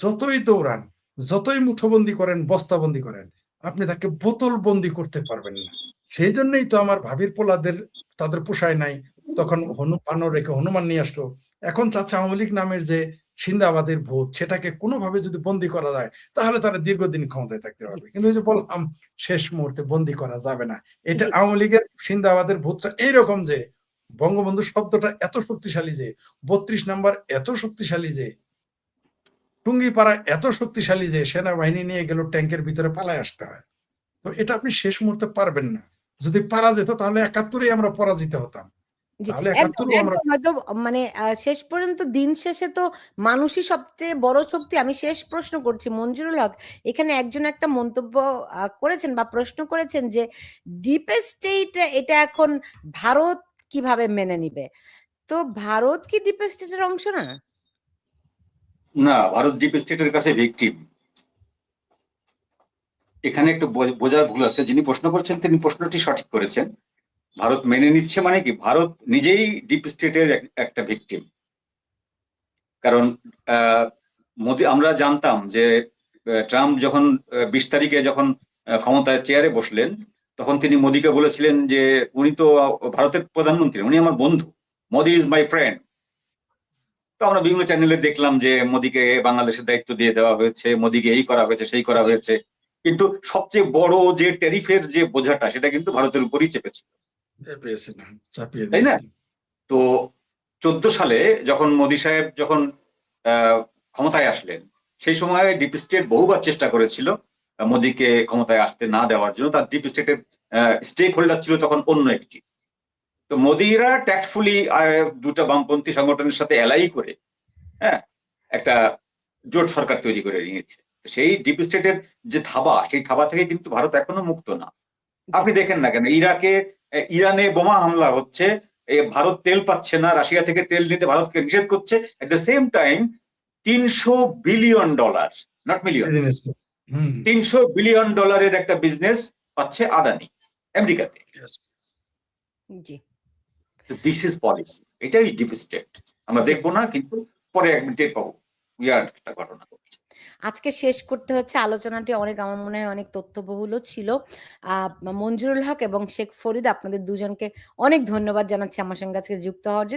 যতই দৌড়ান, যতই মুঠোবন্দি করেন, বস্তাবন্দি করেন, আপনি তাকে বোতল বন্দি করতে পারবেন না। সেই জন্যই তো আমার ভাবির পোলাদের তাদের পোষায় নাই, তখন হনুমান রেখে হনুমান নিয়ে আসলো। এখন চাচ্ছে আওয়ামী লীগ নামের যে সিন্দাবাদের ভূত, সেটাকে কোনোভাবে যদি বন্দি করা যায় তাহলে তারা দীর্ঘদিন ক্ষমতায় থাকতে পারবে। কিন্তু ওই যে বললাম, শেষ মুহূর্তে বন্দি করা যাবে না। এটা জি, আওয়ামী লীগের সিন্দাবাদের ভূতটা এইরকম যে, বঙ্গবন্ধু শব্দটা এত শক্তিশালী যে, ৩২ নাম্বার এত শক্তিশালী যে, টুঙ্গিপাড়া এত শক্তিশালী যে সেনাবাহিনী নিয়ে গেল ট্যাঙ্কের ভিতরে পালায় আসতে হয়। তো এটা আপনি শেষ মুহূর্তে পারবেন না। যদি পারা যেত তাহলে ৭১-এ আমরা পরাজিত হতাম। জি, তাহলে একদম, ৭১-ও আমরা একদম। হয়তো মানে শেষ পর্যন্ত দিন শেষে তো মানুষই সবচেয়ে বড় শক্তি। আমি শেষ প্রশ্ন করছি মঞ্জুরুল হক, এখানে একজন একটা মন্তব্য করেছেন বা প্রশ্ন করেছেন যে ডিপ স্টেট এটা এখন ভারত কিভাবে মেনে নিবে? তো ভারত কি ডিপ স্টেটের অংশ না? না, ভারত ডিপ স্টেটের কাছে ভিকটিম। এখানে একটু বোঝার ভুল আছে। যিনি প্রশ্ন করছেন তিনি প্রশ্নটি সঠিক করেছেন। ভারত মেনে নিচ্ছে মানে কি, ভারত নিজেই ডিপ স্টেটের একটা ভিকটিম। কারণ মোদি, আমরা জানতাম যে ট্রাম্প যখন ২০ তারিখে যখন ক্ষমতায় চেয়ারে বসলেন, তখন তিনি মোদিকে বলেছিলেন যে উনি তো ভারতের প্রধানমন্ত্রী, উনি আমার বন্ধু, মোদি ইজ মাই ফ্রেন্ড। তো আমরা বিভিন্ন চ্যানেলে দেখলাম যে মোদিকে বাংলাদেশের দায়িত্ব দিয়ে দেওয়া হয়েছে, মোদিকে এই করা হয়েছে, সেই করা হয়েছে। কিন্তু সবচেয়ে বড় যে ট্যারিফের যে বোঝাটা, সেটা কিন্তু ভারতের উপরই চেপেছিল, পেয়েছিলাম, চাপিয়ে তাই না? দিয়েছি। তো 14 সালে যখন মোদি সাহেব যখন ক্ষমতায় আসলেন, সেই সময় ডিপ স্টেট বহুবার চেষ্টা করেছিল মোদিকে ক্ষমতায় আসতে না দেওয়ার জন্য। তার ডিপ স্টেটের স্টেক হোল্ডার ছিল তখন অন্য একটি। তো মোদিরা ট্যাক্টফুলি দুটা বামপন্থী সংগঠনের সাথে এলাই করে, হ্যাঁ, একটা জোট সরকার তৈরি করে নিয়েছে। সেই ডিপ স্টেটের যে থাবা, সেই থাবা থেকে কিন্তু ভারত এখনো মুক্ত না। আপনি দেখেন না কেন, ইরানে বোমা হামলা হচ্ছে, ভারত তেল পাচ্ছে না, রাশিয়া থেকে তেল নিতে ভারতকে নিষেধ করছে। At the same time $300 billion, not million, hmm, $300 billion একটা বিজনেস পাচ্ছে আদানি আমেরিকাতে। yes. G, this is policy, এটাই ডিপ স্টেট। আমরা জি। দেখবো না, কিন্তু পরে এক মিনিটে পাবো ইয়ার একটা ঘটনা ঘটছে। আজকে শেষ করতে হচ্ছে। আলোচনাটি অনেক, আমার মনে হয় অনেক তথ্যবহুলও ছিল। মঞ্জুরুল হক এবং শেখ ফরিদ, আপনাদের দুজনকে অনেক ধন্যবাদ জানাচ্ছি আমার সঙ্গে আজকে যুক্ত হওয়ার জন্য।